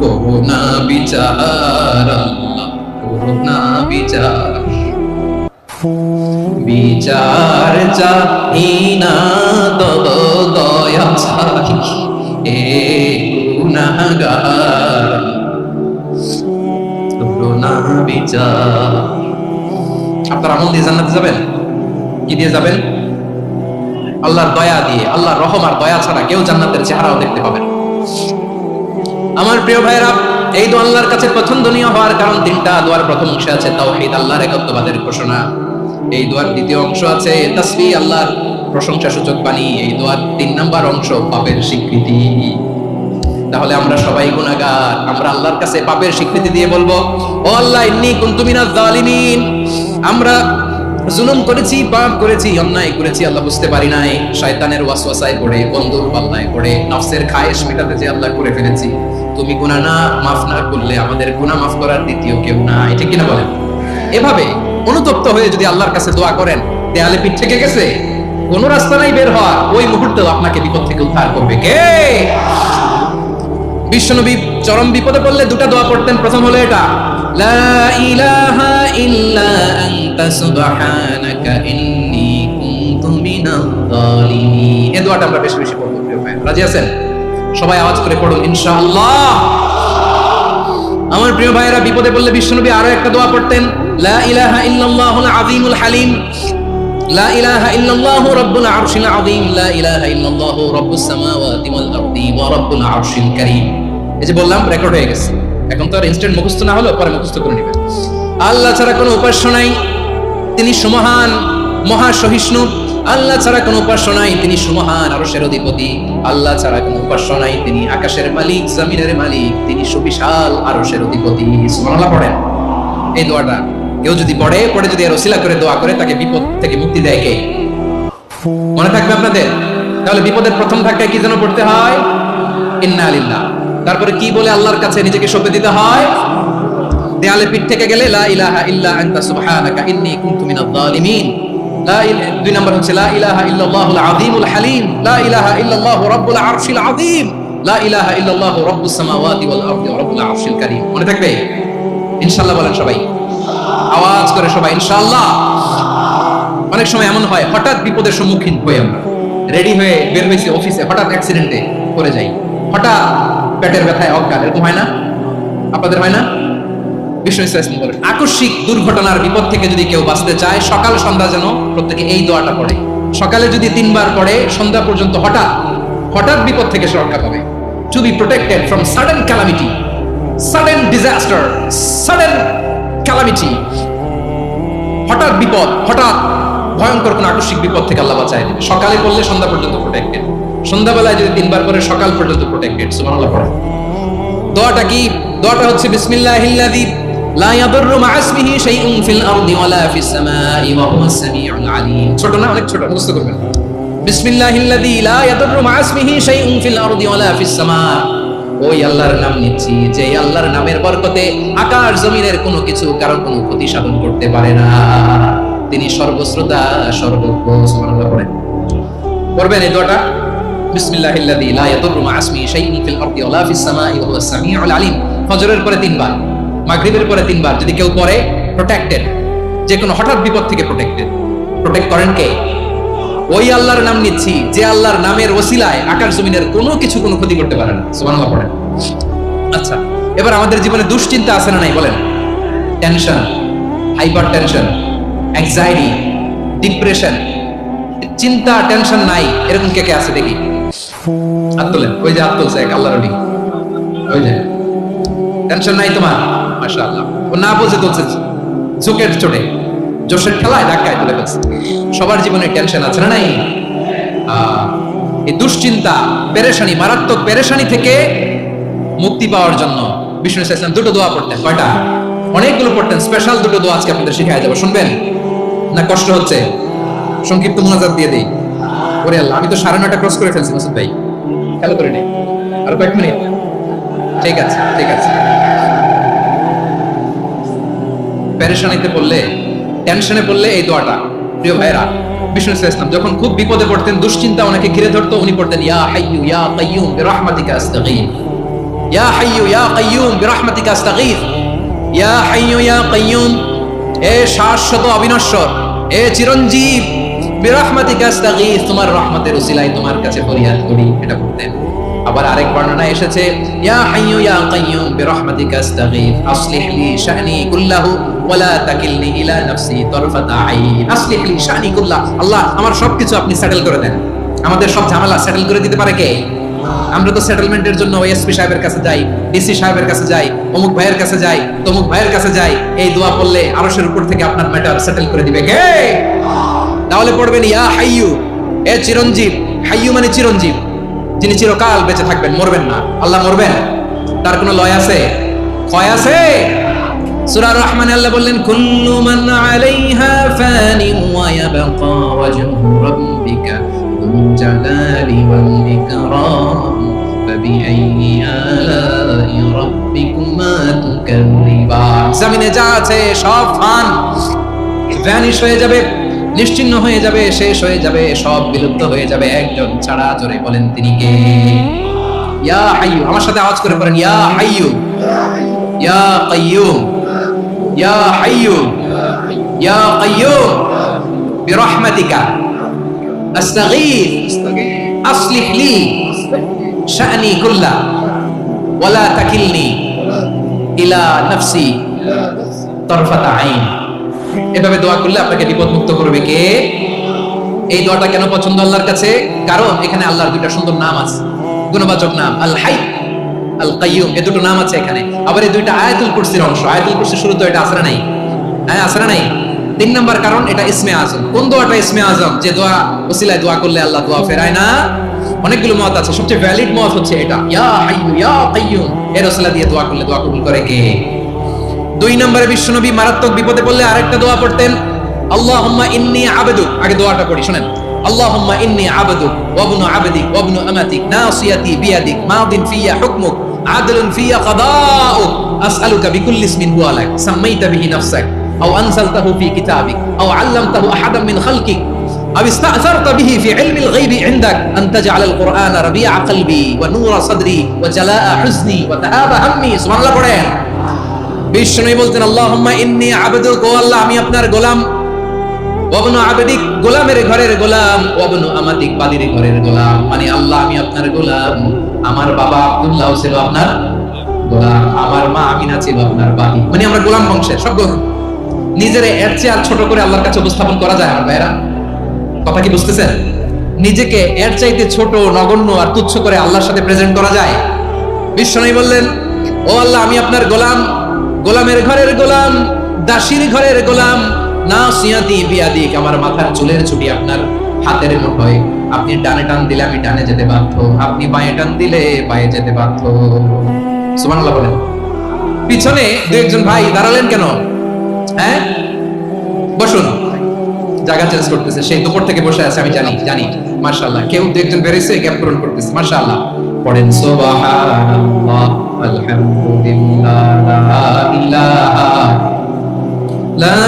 করুণা বিচার, আল্লাহ করুণা বিচার। বিচার চাই না তব দয়া চাই, এ গুনাহগার করুণা বিচার। আপনার আমল দিয়ে জান্নাতে যাবেন? কি দিয়ে যাবেন? আল্লাহর দয়া দিয়ে। আল্লাহর রহম আর দয়া ছাড়া কেউ জান্নাতের চেহারাও দেখতে পাবে না। আমার প্রিয় ভাইরা, এই দোয়া আল্লাহর কাছে পছন্দনীয় হওয়ার কারণ তিনটা। দোয়ার প্রথম অংশে আছে তাওহীদ, আল্লাহর একাত্মবাদের ঘোষণা। এই দোয়ার দ্বিতীয় অংশ আছে তাসবিহ, আল্লাহর প্রশংসা সূচক বাণী। এই দোয়ার 3 নাম্বার অংশ পাপের স্বীকৃতি। তাহলে আমরা সবাই গুনাহগার। আমরা আল্লাহর কাছে পাপের স্বীকৃতি দিয়ে বলবো, ও আল্লাহ ইন্নী কুনতু মিনাজ জালিমিন, আমরা জুলুম করেছি, পাপ করেছি, অন্যায় করেছি, আল্লাহ বুঝতে পারি নাই। শয়তানের ওয়াসওয়াসায় পড়ে, বন্ধুর পাল্লায় পড়ে, নফসের খায়েশ মেটাতে যে আল্লাহ করে ফেলেছি। তুমি গুনাহ না মাফ না করলে আমাদের গুনাহ মাফ করার দ্বিতীয় কেউ নাই, ঠিক কিনা বলেন? এভাবে অনুতপ্ত হয়ে যদি আল্লাহর কাছে দোয়া করেন, দেয়ালে পিঠ থেকে গেছে, কোনো রাস্তা নাই বের হওয়ার, ওই মুহূর্তেও আপনাকে বিপদ থেকে উদ্ধার করবে কে? বিশ্বনবী চরম বিপদে পড়লে দুটা দোয়া পড়তেন। প্রথম হলো এটা, লা ইলাহা ইল্লা আনতা সুবহানাকা ইন্নী কুনতু মিনাজ জালিমিন। এই দোয়াটা আমরা বেশি বেশি পড়ব প্রিয় ভাই। রাজি আছেন? সবাই আওয়াজ করে পড়ুন ইনশাআল্লাহ। আমার প্রিয় ভাইয়েরা, বিপদে পড়লে বিশ্বনবী আরো একটা দোয়া পড়তেন, লা ইলাহা ইল্লাল্লাহুল আযীমুল হালিম, লা ইলাহা ইল্লাল্লাহু রাব্বুল আরশিল আযীম, লা ইলাহা ইল্লাল্লাহু রাব্বুস সামাওয়াতি ওয়াল আরদি ওয়া রাব্বুল আরশিল কারীম। এই যে বললাম, রেকর্ড হয়ে গেছে। এখন তো আর ইনস্ট্যান্ট মুখস্থ না হলো, পরে মুখস্থ করে নেবেন। আল্লাহ ছাড়া কোনো উপাস্য নাই, তিনি সুমহান, মহা সহিষ্ণু, আল্লাহ ছাড়া কোনো উপাস্য নাই, তিনি সুমহান আরশের অধিপতি। আল্লাহ ছাড়া কোনো উপাস্য নাই, তিনি আকাশের মালিক, জমিনের মালিক, তিনি সুবিশাল আরশের অধিপতি। সুবহানাল্লাহ পড়েন এই দোয়াটা। কেউ যদি পড়ে যদি এর ওসিলা করে দোয়া করে, তাকে বিপদ থেকে মুক্তি দেয় কে? মনে থাকবে আপনাদের। তাহলে বিপদের প্রথম ধাক্কায় কি যেন পড়তে হয়? ইন্না লিল্লাহ। তারপরে কি বলে আল্লাহর কাছে নিজেকে সঁপে দিতে হয়? দেয়ালে পিঠ থেকে গেলে লা ইলাহা ইল্লা আনতা সুবহানাকা ইন্নী কুনতু মিনাজ জালিমিন। দুই নম্বর হচ্ছে লা ইলাহা ইল্লাল্লাহুল আযীমুল হালিম, লা ইলাহা ইল্লাল্লাহু রাব্বুল আরশিল আযীম, লা ইলাহা ইল্লাল্লাহু রাব্বুস সামাওয়াতি ওয়াল আরদি ওয়া রাব্বুল আরশিল কারীম। মনে থাকবে? ইনশাআল্লাহ বলেন সবাই, আওয়াজ করে সবাই ইনশাআল্লাহ। অনেক সময় এমন হয়, হঠাৎ বিপদের সম্মুখীন হই আমরা, রেডি হয়ে বের হয়েছি অফিসে, হঠাৎ অ্যাক্সিডেন্টে পড়ে যাই, হঠাৎ পেটের ব্যথায় অজ্ঞান, এরকম হয় না? আপনাদের হয় না? আকস্মিক দুর্ঘটনার বিপদ থেকে যদি কেউ বাঁচতে চায়, সকাল সন্ধ্যা যেন প্রত্যেকে এই দোয়াটা পড়ে। সকালে যদি 3 বার পড়ে, সন্ধ্যা পর্যন্ত হঠাৎ বিপদ থেকে সে রক্ষা পাবে। To be protected from sudden calamity, sudden disaster, sudden calamity. হঠাৎ বিপদ, হঠাৎ ভয়ঙ্কর কোন আকস্মিক বিপদ থেকে আল্লাহ বাঁচায় দেবে। সকালে পড়লে সন্ধ্যা পর্যন্ত প্রোটেক্টেড, সন্ধ্যাবেলায় যদি 3 বার পড়ে সকাল পর্যন্ত প্রোটেক্টেড। সুবহানাল্লাহ পড়ে। দোয়াটা কি? দোয়াটা হচ্ছে বিসমিল্লাহিল্লাযী লা ইয়াদুররু মা ইসমিহি শাইউন ফিল আরদি ওয়ালা ফিস সামাই ওয়া হুয়াস সামিউল আলীম। ছোট না? অনেক ছোট, মুখস্থ করবেন। বিসমিল্লাহিল্লাযী লা ইয়াদুররু মা ইসমিহি শাইউন ফিল আরদি ওয়ালা ফিস সামা। ওই আল্লাহর নাম নিচ্ছি যে আল্লাহর নামের বরকতে আকাশ জমিনের কোনো কিছু কারো কোনো ক্ষতি সাধন করতে পারে না। তিনি সর্বশ্রোতা, সর্বজ্ঞ। সুবহানাল্লাহ পড়েন। পড়বেন এই দোয়াটা, বিসমিল্লাহিল্লাযী লা ইয়াদুররু মা ইসমিহি শাইউন ফিল আরদি ওয়ালা ফিস সামাই ওয়া হুয়াস সামিউল আলীম। ফজরের পরে 3 বার, মাগরিবের পরে 3 বার যদি কেউ পড়ে, প্রোটেক্টেড, যে কোনো হঠাৎ বিপদ থেকে প্রোটেক্টেড। প্রোটেক্ট করেন কে? ওই আল্লাহর নাম নিচ্ছি যে আল্লাহর নামের ওসিলায় আকাশ জমিনের কোনো কিছু কোনো ক্ষতি করতে পারে না। সুবহানাল্লাহ পড়েন। আচ্ছা, এবার আমাদের জীবনে দুশ্চিন্তা আছে না নাই বলেন? Tension, hyper tension, anxiety, depression, চিন্তা, টেনশন নাই এরকম কে কে আছে দেখি? হাত তোলেন। ওই যে হাত তুলছে এক আল্লাহর ওলি, ওই যে। টেনশন নাই তোমার? মাশাআল্লাহ। ও না বুঝে তুলছে, ঝোঁকের চোটে, জোশের ঠেলায় ধাক্কায় তুলে ফেলছে। সবার জীবনে টেনশন আছে না নাই? এই দুশ্চিন্তা, পেরেশানি, মারাত্মক পেরেশানি থেকে মুক্তি পাওয়ার জন্য বিষ্ণু ইসলাম 2টো দোয়া পড়তেন। কয়টা? অনেকগুলো পড়তেন। স্পেশাল 2টো দোয়া আজকে আপনাদের শিখাই যাবো। শুনবেন না? কষ্ট হচ্ছে? সংক্ষিপ্ত মুনাজাত দিয়ে দেই। ওরে আল্লাহ, আমি তো 9:30 ক্রস করে ফেলছি মাসুদ ভাই, খেয়াল করে নেই। আর কয়েক মিনিট। ঠিক আছে, ঠিক আছে। পেরেশানিতে পড়লে, টেনশনে পড়লে এই দোয়াটা, প্রিয় ভাইরা, বিষ্ণু ইসলাম যখন খুব বিপদে পড়তেন, দুশ্চিন্তা ওনাকে ঘিরে ধরতো, উনি পড়তেন ইয়া হাইয়্যু ইয়া কাইয়্যুম বিরহমাতিকা আস্তাগীথ, ইয়া হাইয়্যু ইয়া কাইয়্যুম বিরহমাতিকা আস্তাগীথ, ইয়া হাইয়্যু ইয়া কাইয়্যুম, এ শাশ্বত অবিনশ্বর, এ চিরঞ্জীব, বিরহমাতিকা আস্তাগীথ, তোমার রহমতের উসিলায় তোমার কাছে ফরিয়াদ করি। এটা পড়তেন। আবার আরেক বর্ণনা এসেছে ইয়া হাইয়্যু ইয়া কাইয়্যুম বিরহমাতিকা আস্তাগীথ আসলিহ লি শা'নি কুল্লাহু ওয়া লা তাকিলনি ইলা নাফসি তারফাতা আইন। আসলিহ লি শা'নি কুল্লাহ, আল্লাহ আমার সবকিছু আপনি সেটেল করে দেন। আমাদের সব ঝামেলা সেটেল করে দিতে পারে কে? আমরা তো সেটেলমেন্টের জন্য এসপি সাহেবের কাছে যাই, ডিসি সাহেবের কাছে যাই, অমুক ভাইয়ের কাছে যাই, তমুক ভাইয়ের কাছে যাই। এই দোয়া পড়লে আরশের উপর থেকে আপনার ম্যাটার সেটেল করে দিবে কে? তাহলে পড়বেন ইয়া হাইয়্যু, এ চিরঞ্জীব। হাইয়্যু মানে চিরঞ্জীব, যিনি চিরকাল বেঁচে থাকবেন, মরবেন না। আল্লাহ মরবেন? তার কোনো লয় আছে? ক্ষয় আছে? সূরা রহমানে আল্লাহ বললেন কুল্লু মান আলাইহা ফানি ওয়া ইয়াবকা ওয়াজহু রাব্বিকা যুল জালালি ওয়াল ইকরাম ফাবিআইয়ি আলাই রাব্বিকুমা তুকাযযিবান। জমিনে যা আছে সব ভ্যানিশ হয়ে যাবে, নিশ্চিহ্ন হয়ে যাবে, শেষ হয়ে যাবে, সব বিলুপ্ত হয়ে যাবে, একজন ছাড়া। জোরে বলেন তিনি কে? ইয়া হাইয়্যু। আমার সাথে আওয়াজ করে পড়েন ইয়া হাইয়্যু ইয়া কাইয়্যুম ইয়া হাইয়্যু ইয়া কাইয়্যুম বিরহমাতিকা আস্তাগীথ আসলিহ লি শা'নি কুল্লাহ ওয়া লা তাকিলনি ইলা নাফসি তারফাতা আইন। এভাবে দোয়া করলে আপনাকে বিপদ মুক্ত করবে কে? এই দোয়াটা কেন পছন্দ আল্লাহর কাছে? কারণ এখানে আল্লাহর 2টা সুন্দর নাম আছে, গুণবাচক নাম, আল হাই, আল কাইয়্যুম। এই 2টো নাম আছে এখানে। আবার এই 2টা আয়াতুল কুরসির অংশ। আয়াতুল কুরসির শুরুতে এটা আছে না নাই? হ্যাঁ, আছে না নাই? তিন নাম্বার কারণ এটা ইসমে আজম। কোন দোয়াটা ইসমে আজম? যে দোয়া ওসিলায় দোয়া করলে আল্লাহ দোয়া ফেরায় না। অনেকগুলো মত আছে, সবচেয়ে ভ্যালিড মত হচ্ছে এটা, ইয়া হাইয়ু ইয়া কাইয়ুম, এর ওসিলা দিয়ে দোয়া করলে দোয়া কবুল করে কে? দুই নম্বরে বিশ্বনবী মারাত্মক বিপদে পড়লে আরেকটা দোয়া পড়তেন, আল্লাহুম্মা ইন্নী আবদুক। আগে দোয়াটা পড়ি শুনেন, আল্লাহুম্মা ইন্নী আবদুক ওয়া ইবনু আবদিক ওয়া ইবনু আমাতিক নাসিয়াতি বিয়াদিক মাদিন ফিয়া হুকমুক আদলুন ফিয়া কাদাউক আসআলুকা বিকুল্লি ইসমিন হুয়া লাক সাম্মাইতা বিহি নাফসাক আও আনজালতাহু ফি কিতাবিক আও আল্লামতাহু আহাদাম মিন খালকিক আও ইস্তা'সারতা বিহি ফি ইলমিল গায়বি ইনদাক আন তাজআলাল কুরআনা রাবিআ কলবি ওয়া নূরা সাদরি ওয়া জালাআ হুজনি ওয়া তাহাবা হাম্মি। সুবহানাল্লাহ পড়েন। বিষ্ণু বলতেন, আল্লাহুম্মা ইন্নী আবদুক, ও আল্লাহ আমি আপনার গোলাম, ওয়াবনু আবদিক, গোলামের ঘরের গোলাম, ওয়াবনু আমাতিক, বাদির ঘরের গোলাম। মানে আল্লাহ আমি আপনার গোলাম, আমার বাবা আব্দুল্লাহ ছিল আপনার গোলাম, আমার মা আমিনা ছিল আপনার বাদী, মানে আমরা গোলাম বংশের সব গোলাম। নিজের এর চেয়ে আর ছোট করে আল্লাহর কাছে উপস্থাপন করা যায় আমার ভাইরা? কথা কি বুঝতেছেন? নিজেকে এর চাইতে ছোট, নগণ্য আর তুচ্ছ করে আল্লাহর সাথে প্রেজেন্ট করা যায়? বিষ্ণু বললেন, ও আল্লাহ আমি আপনার গোলাম, গোলামের ঘরের গোলাম, দাসীর ঘরের গোলাম, নাসিয়াতি বিয়াদিক, আমার মাথার চুলের ছুটি আপনার হাতের মুঠোয়, আপনি ডানে টান দিলে আমি ডানে যেতে বাধ্য, আপনি বাঁয়ে টান দিলে বাঁয়ে যেতে বাধ্য। সুবহানাল্লাহ বলেন। পিছনে দুই একজন ভাই দাঁড়ালেন কেন? হ্যাঁ বসুন, জায়গা চেঞ্জ করতেছে, সেই দুপুর থেকে বসে আছে আমি জানি জানি। মাশাআল্লাহ, কেউ দুই একজন বেরিয়েছে, গ্যাপ পূরণ করতেছে। মাশাআল্লাহ পড়েন, সুবহানাল্লাহ আলহামদুলিল্লাহ লা ইলাহা লা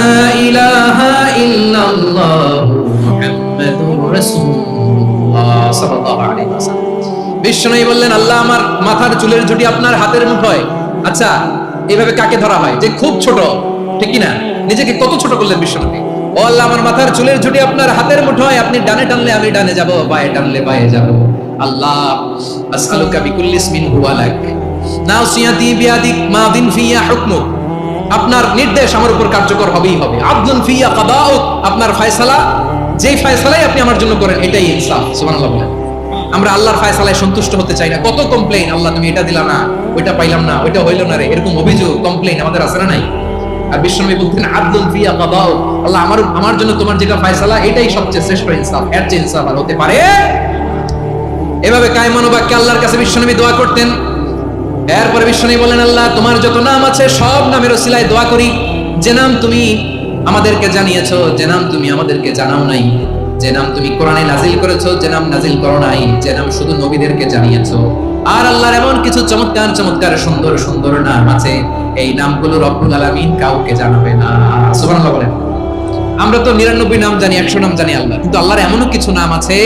ইলাহা ইল্লাল্লাহ মুহাম্মাদুর রাসূলুল্লাহ সাল্লাল্লাহু আলাইহি ওয়াসাল্লাম। বিষ্ণু বললেন, আল্লাহ আমার মাথার চুলের ঝুঁটি আপনার হাতের মুঠোয়। আচ্ছা, এইভাবে কাকে ধরা হয়? যে খুব ছোট, ঠিক কি না? নিজেকে কত ছোট করলেন বিষ্ণুনবী। ও আল্লাহ আমার মাথার চুলের ঝুঁটি আপনার হাতের মুঠোয়, আপনি ডানে টানলে আমি ডানে যাব, বাঁয়ে টানলে বাঁয়ে যাব। আল্লাহ আসআলুকা বিকুল্লি ইসমিন হুয়া লাক নাসিয়াতি বিয়াদিক মাদিন ফিয়া হুকমুক, আপনার নির্দেশ আমার উপর কার্যকর হবেই হবে। আদলুন ফিয়া কাদাউক, আপনার ফয়সালা, যেই ফয়সালাই আপনি আমার জন্য করেন এটাই ইনসাফ। সুবহানাল্লাহ বলেন। আমরা আল্লাহর ফয়সালায় সন্তুষ্ট হতে চাই না। কত কমপ্লেইন, আল্লাহ তুমি এটা দিলা না, ওইটা পাইলাম না, ওইটা হইল না রে, এরকম অভিযোগ কমপ্লেইন আমাদের আছে না নাই? আর বিশ্বনবী বলতেন, আদলুন ফিয়া কাদাউক, আল্লাহ আমার জন্য তোমার যেটা ফয়সালা এটাই সবচেয়ে শ্রেষ্ঠ ইনসাফ, এর চেয়ে ইনসাফ আর হতে পারে? এভাবে কায়মান বাক্যে আল্লাহর কাছে বিশ্বনবী দোয়া করতেন। এরপরে বিষ্ণু বলেন, আল্লাহ তোমার যত নাম আছে সব নামের ওসিলায় দোয়া করি, যে নাম তুমি আমাদেরকে জানিয়েছো, যে নাম তুমি আমাদেরকে জানাও নাই, যে নাম তুমি কোরআনে নাজিল করেছো, যে নাম নাজিল করো নাই, যে নাম শুধু নবীদেরকে জানিয়েছো। আর আল্লাহর এমন কিছু চমৎকার চমৎকার সুন্দর সুন্দর নাম আছে, এই নামগুলো রব্বুল আলামিন কাউকে জানাবে না। সুবহানাল্লাহ বলেন। আমরা তো 99 নাম জানি, 100 নাম জানি আল্লাহ, কিন্তু আল্লাহর এমনও কিছু নাম আছে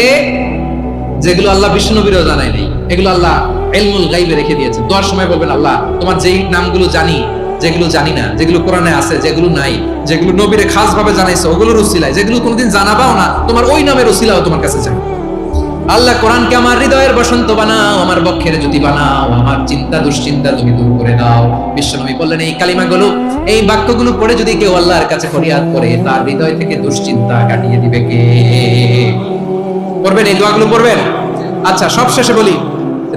যেগুলো আল্লাহ বিষ্ণু নবীরও জানায় নাই। এগুলো আল্লাহ ইলমুল গায়বে রেখে দিয়েছে। দোয়ার সময় বলবেন, আল্লাহ তোমার যেই নামগুলো জানি, যেগুলো জানি না, যেগুলো কোরআনে আছে, যেগুলো নাই, যেগুলো নবীরে খাস ভাবে জানাইছো ওগুলোর উসিলায়, যেগুলো কোনোদিন জানাবাও না তোমার ওই নামের উসিলাও তোমার কাছে চাই। আল্লাহ কোরআনকে আমার হৃদয়ের বসন্ত বানাও, আমার বক্ষের জ্যোতি বানাও, আমার চিন্তা দুশ্চিন্তা তুমি দূর করে দাও। বিশ্বনবী বললেন, এই কালিমাগুলো, এই বাক্যগুলো পড়ে যদি কেউ আল্লাহর কাছে ফরিয়াদ করে, তার হৃদয় থেকে দুশ্চিন্তা কাটিয়ে দিবে কে? পড়বেন, এই দোয়াগুলো পড়বেন। আচ্ছা, সব শেষে বলি,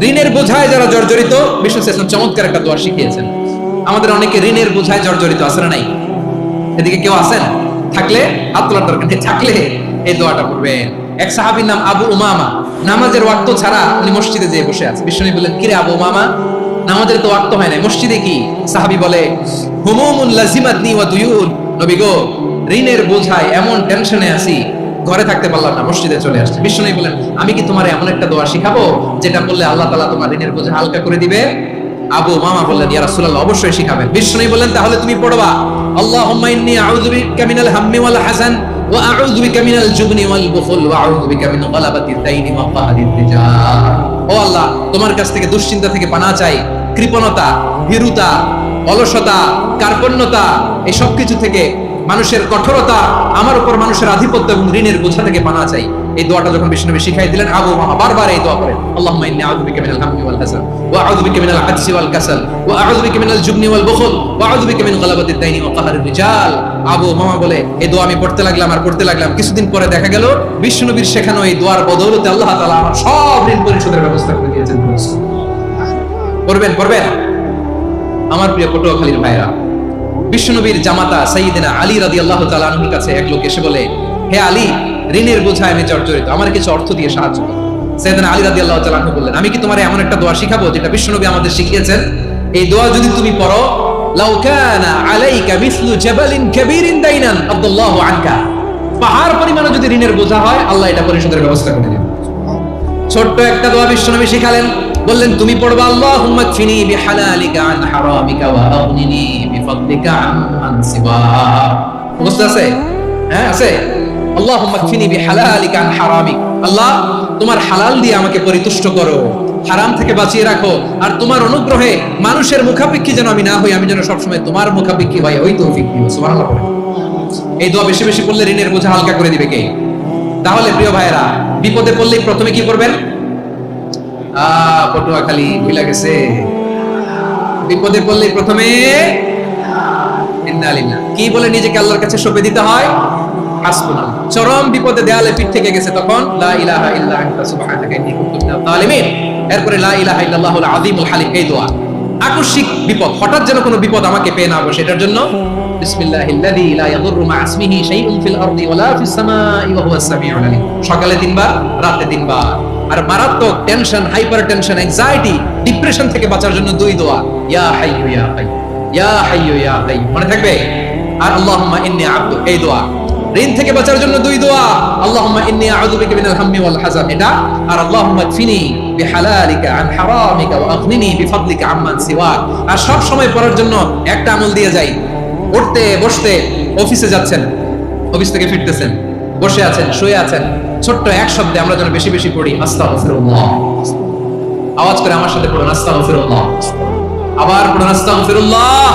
ঋণের বোঝায় যারা জর্জরিত, বিষ্ণু ইসলাম চমৎকার একটা দোয়া শিখিয়েছেন। আমাদের অনেকে ঋণের বোঝায় জর্জরিত আছে না নাই? এদিকে কেউ আছেন? থাকলে হাত তোলার দরকার নেই, থাকলে এই দোয়াটা পড়বেন। এক সাহাবীর নাম আবু উমামা, নামাজের ওয়াক্ত ছাড়া উনি মসজিদে যেয়ে বসে আছে। বিষ্ণু বললেন, কিরে আবু উমামা, নামাজের তো ওয়াক্ত হয় না, মসজিদে কি? সাহাবী বলে, হুমুমুন লাজিমাতনি ওয়া দুয়ুন, নবী গো ঋণের বোঝায় এমন টেনশনে আছি, ঘরে থাকতে পারলাম না, মসজিদে চলে আসছে। বিষ্ণু বলেন, আমি কি তোমার এমন একটা দোয়া শিখাবো যেটা বললে আল্লাহ তাআলা তোমার ঋণের বোঝা হালকা করে দিবে? আবু উমামা বললেন, ইয়া রাসূলুল্লাহ অবশ্যই শিখাবেন। বিষ্ণু বললেন, তাহলে তুমি পড়বা, আল্লাহুম্মা ইন্নী আউযু বিকা মিনাল হাম্মি ওয়াল হাযান ওয়া আউযু বিকা মিনাল জুবনি ওয়াল বুখল ওয়া আউযু বিকা মিন গালাবাতিদ দাইনি ওয়া কাহরির রিজাল। ও আল্লাহ, তোমার কাছ থেকে দুশ্চিন্তা থেকে পানাহ চাই, কৃপণতা, ভীরুতা, অলসতা, কার্পণ্যতা, এই সব কিছু থেকে, মানুষের কঠোরতা, আমার উপর মানুষের আধিপত্য এবং ঋণের বোঝা থেকে পানাহ চাই। এই দোয়াটা যখন বিষ্ণু শিখাই দিলেন, আবু উমামা বারবার এই দোয়া করেন, আল্লাহুম্মা ইন্নী আউযু বিকা মিনাল হাম্মি ওয়াল হাযান ওয়া আউযু বিকা মিনাল আজজি ওয়াল কাসাল ওয়া আউযু বিকা মিনাল জুবনি ওয়াল বুখল ওয়া আউযু বিকা মিন গালাবাতিদ দাইনি ওয়া কাহরির রিজাল। আবু উমামা বলে, এই দোয়া আমি পড়তে লাগলাম আর পড়তে লাগলাম, কিছুদিন পরে দেখা গেল বিষ্ণু নবীর শেখানো এই দোয়ার বদৌলতে আল্লাহ তাআলা আমার সব ঋণ পরিশোধের ব্যবস্থা করে দিয়েছেন। পড়বেন পড়বেন। আমার প্রিয় পটুয়াখালীর ভাইরা, বিশ্বনবীর জামাতা সাইয়্যিদিনা আলী রাদিয়াল্লাহু তাআলা আনহুর কাছে এক লোক এসে বলে, হে আলী, ঋণের বোঝায় আমি জর্জরিত, আমার কিছু অর্থ দিয়ে সাহায্য করো। সাইয়্যিদিনা আলী রাদিয়াল্লাহু তাআলা আনহু বললেন, আমি কি তোমার এমন একটা দোয়া শিখাবো যেটা বিশ্বনবী আমাদের শিখিয়েছেন? এই দোয়া যদি তুমি পড়ো, লাউ কানা আলাইকা মিসলু জাবালিন কাবীরিন দাইনান আব্দুল্লাহু আনকা, পাহাড় পরিমাণে যদি ঋণের বোঝা হয়, আল্লাহ এটা পরিশোধের ব্যবস্থা করে দিবেন। ছোট্ট একটা দোয়া বিশ্বনবী শিখালেন, বললেন তুমি পড়বা, আল্লাহুম্মা কফিনি বিহালালিকা আন হারামিকা ওয়া আগনিনি বিফadlika আম্মান সিওয়াক। বুঝতে আছে? হ্যাঁ আছে। আল্লাহুম্মা কফিনি বিহালালিকা আন হারামিক, আল্লাহ তোমার হালাল দিয়ে আমাকে পরিতুষ্ট করো, হারাম থেকে বাঁচিয়ে রাখো, আর তোমার অনুগ্রহে মানুষের মুখাপেক্ষী যেন আমি না হই, আমি যেন সবসময় তোমার মুখাপেক্ষী হই, ওই তৌফিক দিও। সুবহানাল্লাহ। এই দোয়া বেশি বেশি পড়লে ঋণের বোঝা হালকা করে দিবে কে? তাহলে প্রিয় ভাইরা, বিপদে পড়লেই প্রথমে কি করবেন? পটুয়াখালী ভুলে গেছে, বিপদে পড়লেই প্রথমে ইন্না লিল্লাহ কি বলে নিজেকে আল্লাহর কাছে সঁপে দিতে হয়? হাসবুনাল্লাহ। চরম বিপদে দেয়ালে পিঠ থেকে গেছে, তখন লা ইলাহা ইল্লা আনতা সুবহানাকা ইন্নী কুনতু মিনাজ জালিমিন। এরপরে লা ইলাহা ইল্লাল্লাহুল আযীমুল হালিম, এই দোয়া। আকস্মিক বিপদ, হঠাৎ যেন কোনো বিপদ আমাকে পেয়ে না বসে, এটার জন্য বিসমিল্লাহিল্লাযী লা ইয়াদুররু মা ইসমিহি শাইউন ফিল আরদি ওয়ালা ফিস সামাই ওয়া হুয়াস সামিউল আলীম। সকালে 3 বার, রাতে 3 বার। আর মারাত্মক tension, hyper tension, anxiety, depression থেকে বাঁচার জন্য 2 দোয়া, ইয়া হাইয়্যু ইয়া হাইয়্যু, ইয়া হাইয়্যু ইয়া হাইয়্যু, মনে থাকবে? আর আল্লাহুম্মা ইন্নী আবদুক, এই দোয়া। ঋণ থেকে বাঁচার জন্য 2 দোয়া, আল্লাহুম্মা ইন্নী আউযু বিকা মিনাল হাম্মি ওয়াল হাযান, এটা। আর আল্লাহুম্মা কফিনি বিহালালিকা আন হারামিকা ওয়া আগনিনি বিফadlika আম্মান সিওয়াক। আর সব সময় পড়ার জন্য একটা আমল দিয়ে যাই, উঠতে বসতে, অফিসে যাচ্ছেন, অফিস থেকে ফিরতেছেন, বসে আছেন, শুয়ে আছেন, ছোট্ট এক শব্দে আমরা যেন বেশি বেশি পড়ি আস্তাগফিরুল্লাহ। আওয়াজ করে আমার সাথে পড়ুন আস্তাগফিরুল্লাহ, আবার পড়ুন আস্তাগফিরুল্লাহ।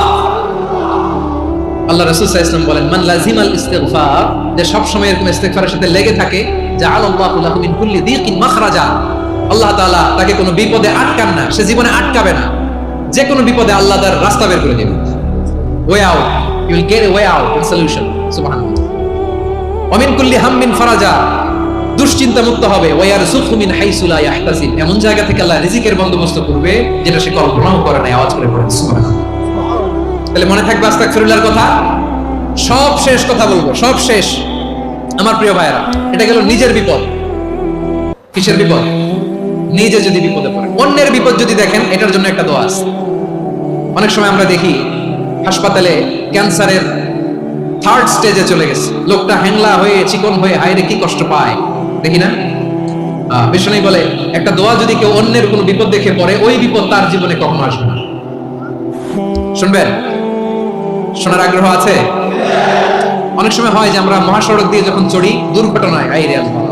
আল্লাহ রাসূল সাল্লাল্লাহু আলাইহি ওয়াসাল্লাম বলেন, মান লাযিমাল ইস্তিগফার, যে সব সময় এরকম ইস্তিগফারের সাথে লেগে থাকে, জাআলাল্লাহু লাহু মিন কুল্লি দীকিন মাখরাজা, আল্লাহ তাআলা তাকে কোনো বিপদে আটকান না, সে জীবনে আটকাবে না, যে কোনো বিপদে আল্লাহ তার রাস্তা বের করে দেবেন। Way out, you will get a way out and solution. সুবহানাল্লাহ। ওয়া মিন কুল্লি হাম্মিন ফারাজা, দুশ্চিন্তা মুক্ত হবে। ওয়া ইয়ারযুকহু মিন হাইসু লা ইয়াহতাসিব, এমন জায়গা থেকে আল্লাহ রিজিকের বন্দোবস্ত করবে যেটা সে কল্পনাও করে নাই। আওয়াজ করে পড়েন সুবহানাল্লাহ। তাহলে মনে থাকবে আস্তাগফিরুল্লাহর কথা। সব শেষ কথা বলবো, সব শেষ আমার প্রিয় ভাইরা। এটা গেল নিজের বিপদ। কিসের বিপদ? নিজে যদি বিপদে পড়েন। অন্যের বিপদ যদি দেখেন, এটার জন্য একটা দোয়া আছে। অনেক সময় আমরা দেখি হাসপাতালে ক্যান্সারের 3rd স্টেজে চলে গেছে, লোকটা হ্যাংলা হয়ে, চিকন হয়ে, হায়রে কি কষ্ট পায়, দেখি না? বিষ্ণু বলে, একটা দোয়া যদি কেউ অন্যের কোনো বিপদ দেখে পড়ে, ওই বিপদ তার জীবনে কখনো আসবে না। শুনবেন? শোনার আগ্রহ আছে? অনেক সময় হয় যে আমরা মহাসড়ক দিয়ে যখন চড়ি, দুর্ঘটনায়, আইরে আল্লাহ,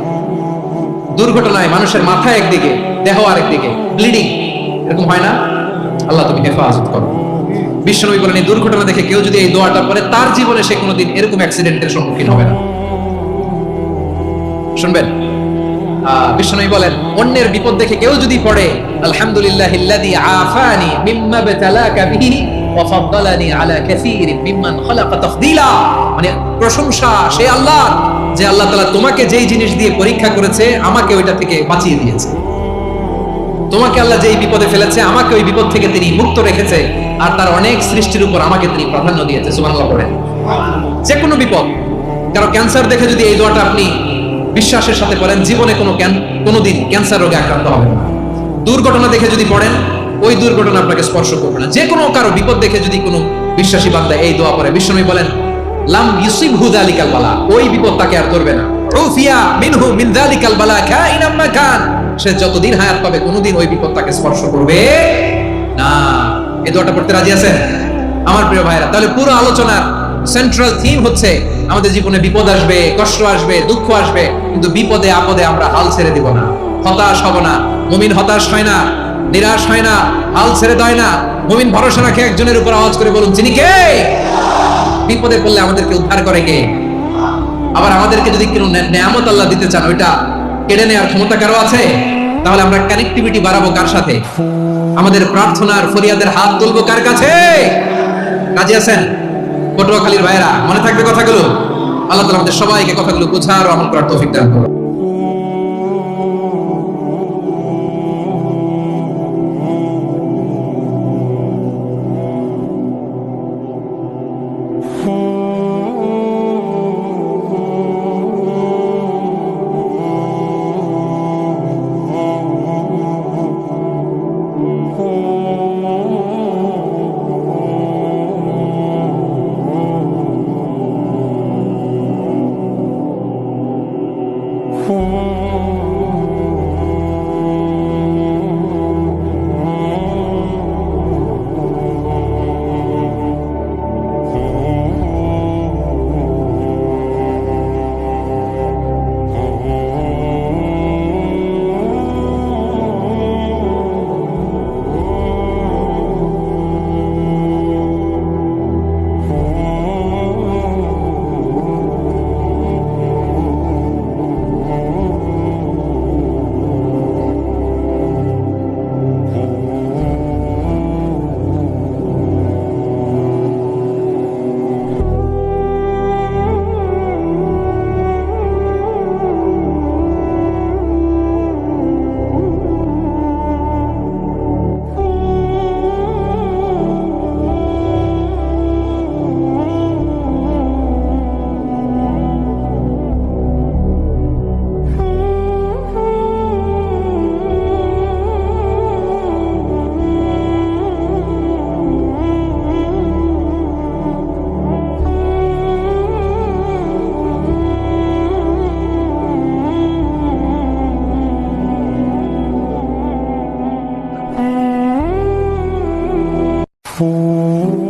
দুর্ঘটনায় মানুষের মাথা একদিকে, দেহ আরেকদিকে, ব্লিডিং, এরকম হয় না? আল্লাহ তুমি হেফাজত করো। বিশ্বনবী বলেন, এই দুর্ঘটনা দেখে কেউ যদি এই দোয়াটা পড়ে, তার জীবনে সে কোনোদিন এরকম অ্যাক্সিডেন্টের সম্মুখীন হবে না। শুনবেন? বিশ্বনবী বলেন, অন্যের বিপদ দেখে কেউ যদি পড়ে, আলহামদুলিল্লাহিল্লাযী আফানি মিম্মা বাতালাকা বিহি ওয়া ফাদ্দালানি আলা কাসীরিন মিম্মান খালাকা তাফদীলা, মানে প্রশংসা সে আল্লাহর, যে আল্লাহ তাআলা তোমাকে যেই জিনিস দিয়ে পরীক্ষা করেছে, আমাকে ওইটা থেকে বাঁচিয়ে দিয়েছে। তোমাকে আল্লাহ যেই বিপদে ফেলেছে, আমাকে ওই বিপদ থেকে তিনি মুক্ত রেখেছে, আর তার অনেক সৃষ্টির উপর আমাকে তিনি প্রাধান্য দিয়েছে। সুবহানাল্লাহ পড়েন। যে কোনো বিপদ, কারো ক্যান্সার দেখে যদি এই দোয়াটা আপনি বিশ্বাসের সাথে পড়েন, জীবনে কোনোদিন ক্যান্সার রোগে আক্রান্ত হবেন না। দুর্ঘটনা দেখে যদি পড়েন, ওই দুর্ঘটনা আপনাকে স্পর্শ করবে না। যে কোনো কারো বিপদ দেখে যদি কোনো বিশ্বাসী বান্দা এই দোয়া পড়ে, বিশ্বনবী বলেন, লাম ইউসিবহু যালিকাল বালা, ওই বিপদ তাকে আর ধরবে না। উফিয়া মিনহু মিন যালিকাল বালা কাইনাম মা কান, সে যতদিন হায়াত পাবে কোনোদিন ওই বিপদ তাকে স্পর্শ করবে না। এই দোয়াটা পড়তে রাজি আছেন আমার প্রিয় ভাইরা? তাহলে পুরো আলোচনার সেন্ট্রাল থিম হচ্ছে, আমাদের জীবনে বিপদ আসবে, কষ্ট আসবে, দুঃখ আসবে, কিন্তু বিপদে আপদে আমরা হাল ছেড়ে দিব না, হতাশ হব না। মুমিন হতাশ হয় না, নিরাশ হয় না, হাল ছেড়ে দেয় না। মুমিন ভরসা রাখে একজনের উপর। আওয়াজ করে বলুন, যিনি কে? বিপদে পড়লে আমাদেরকে উদ্ধার করে কে? আবার আমাদেরকে যদি কোনো নেয়ামত আল্লাহ দিতে চান, ওইটা কেড়ে নেওয়ার ক্ষমতা কারো আছে? তাহলে আমরা কানেক্টিভিটি বাড়াবো কার সাথে? আমাদের প্রার্থনার ফরিয়াদের হাত তুলবো কার কাছে? রাজি আছেন পটুয়াখালীর ভাইরা? মনে থাকবে কথাগুলো? আল্লাহ তাআলা আমাদের সবাইকে কথাগুলো বোঝার ও আমল করার তৌফিক দান করুন। Ooh.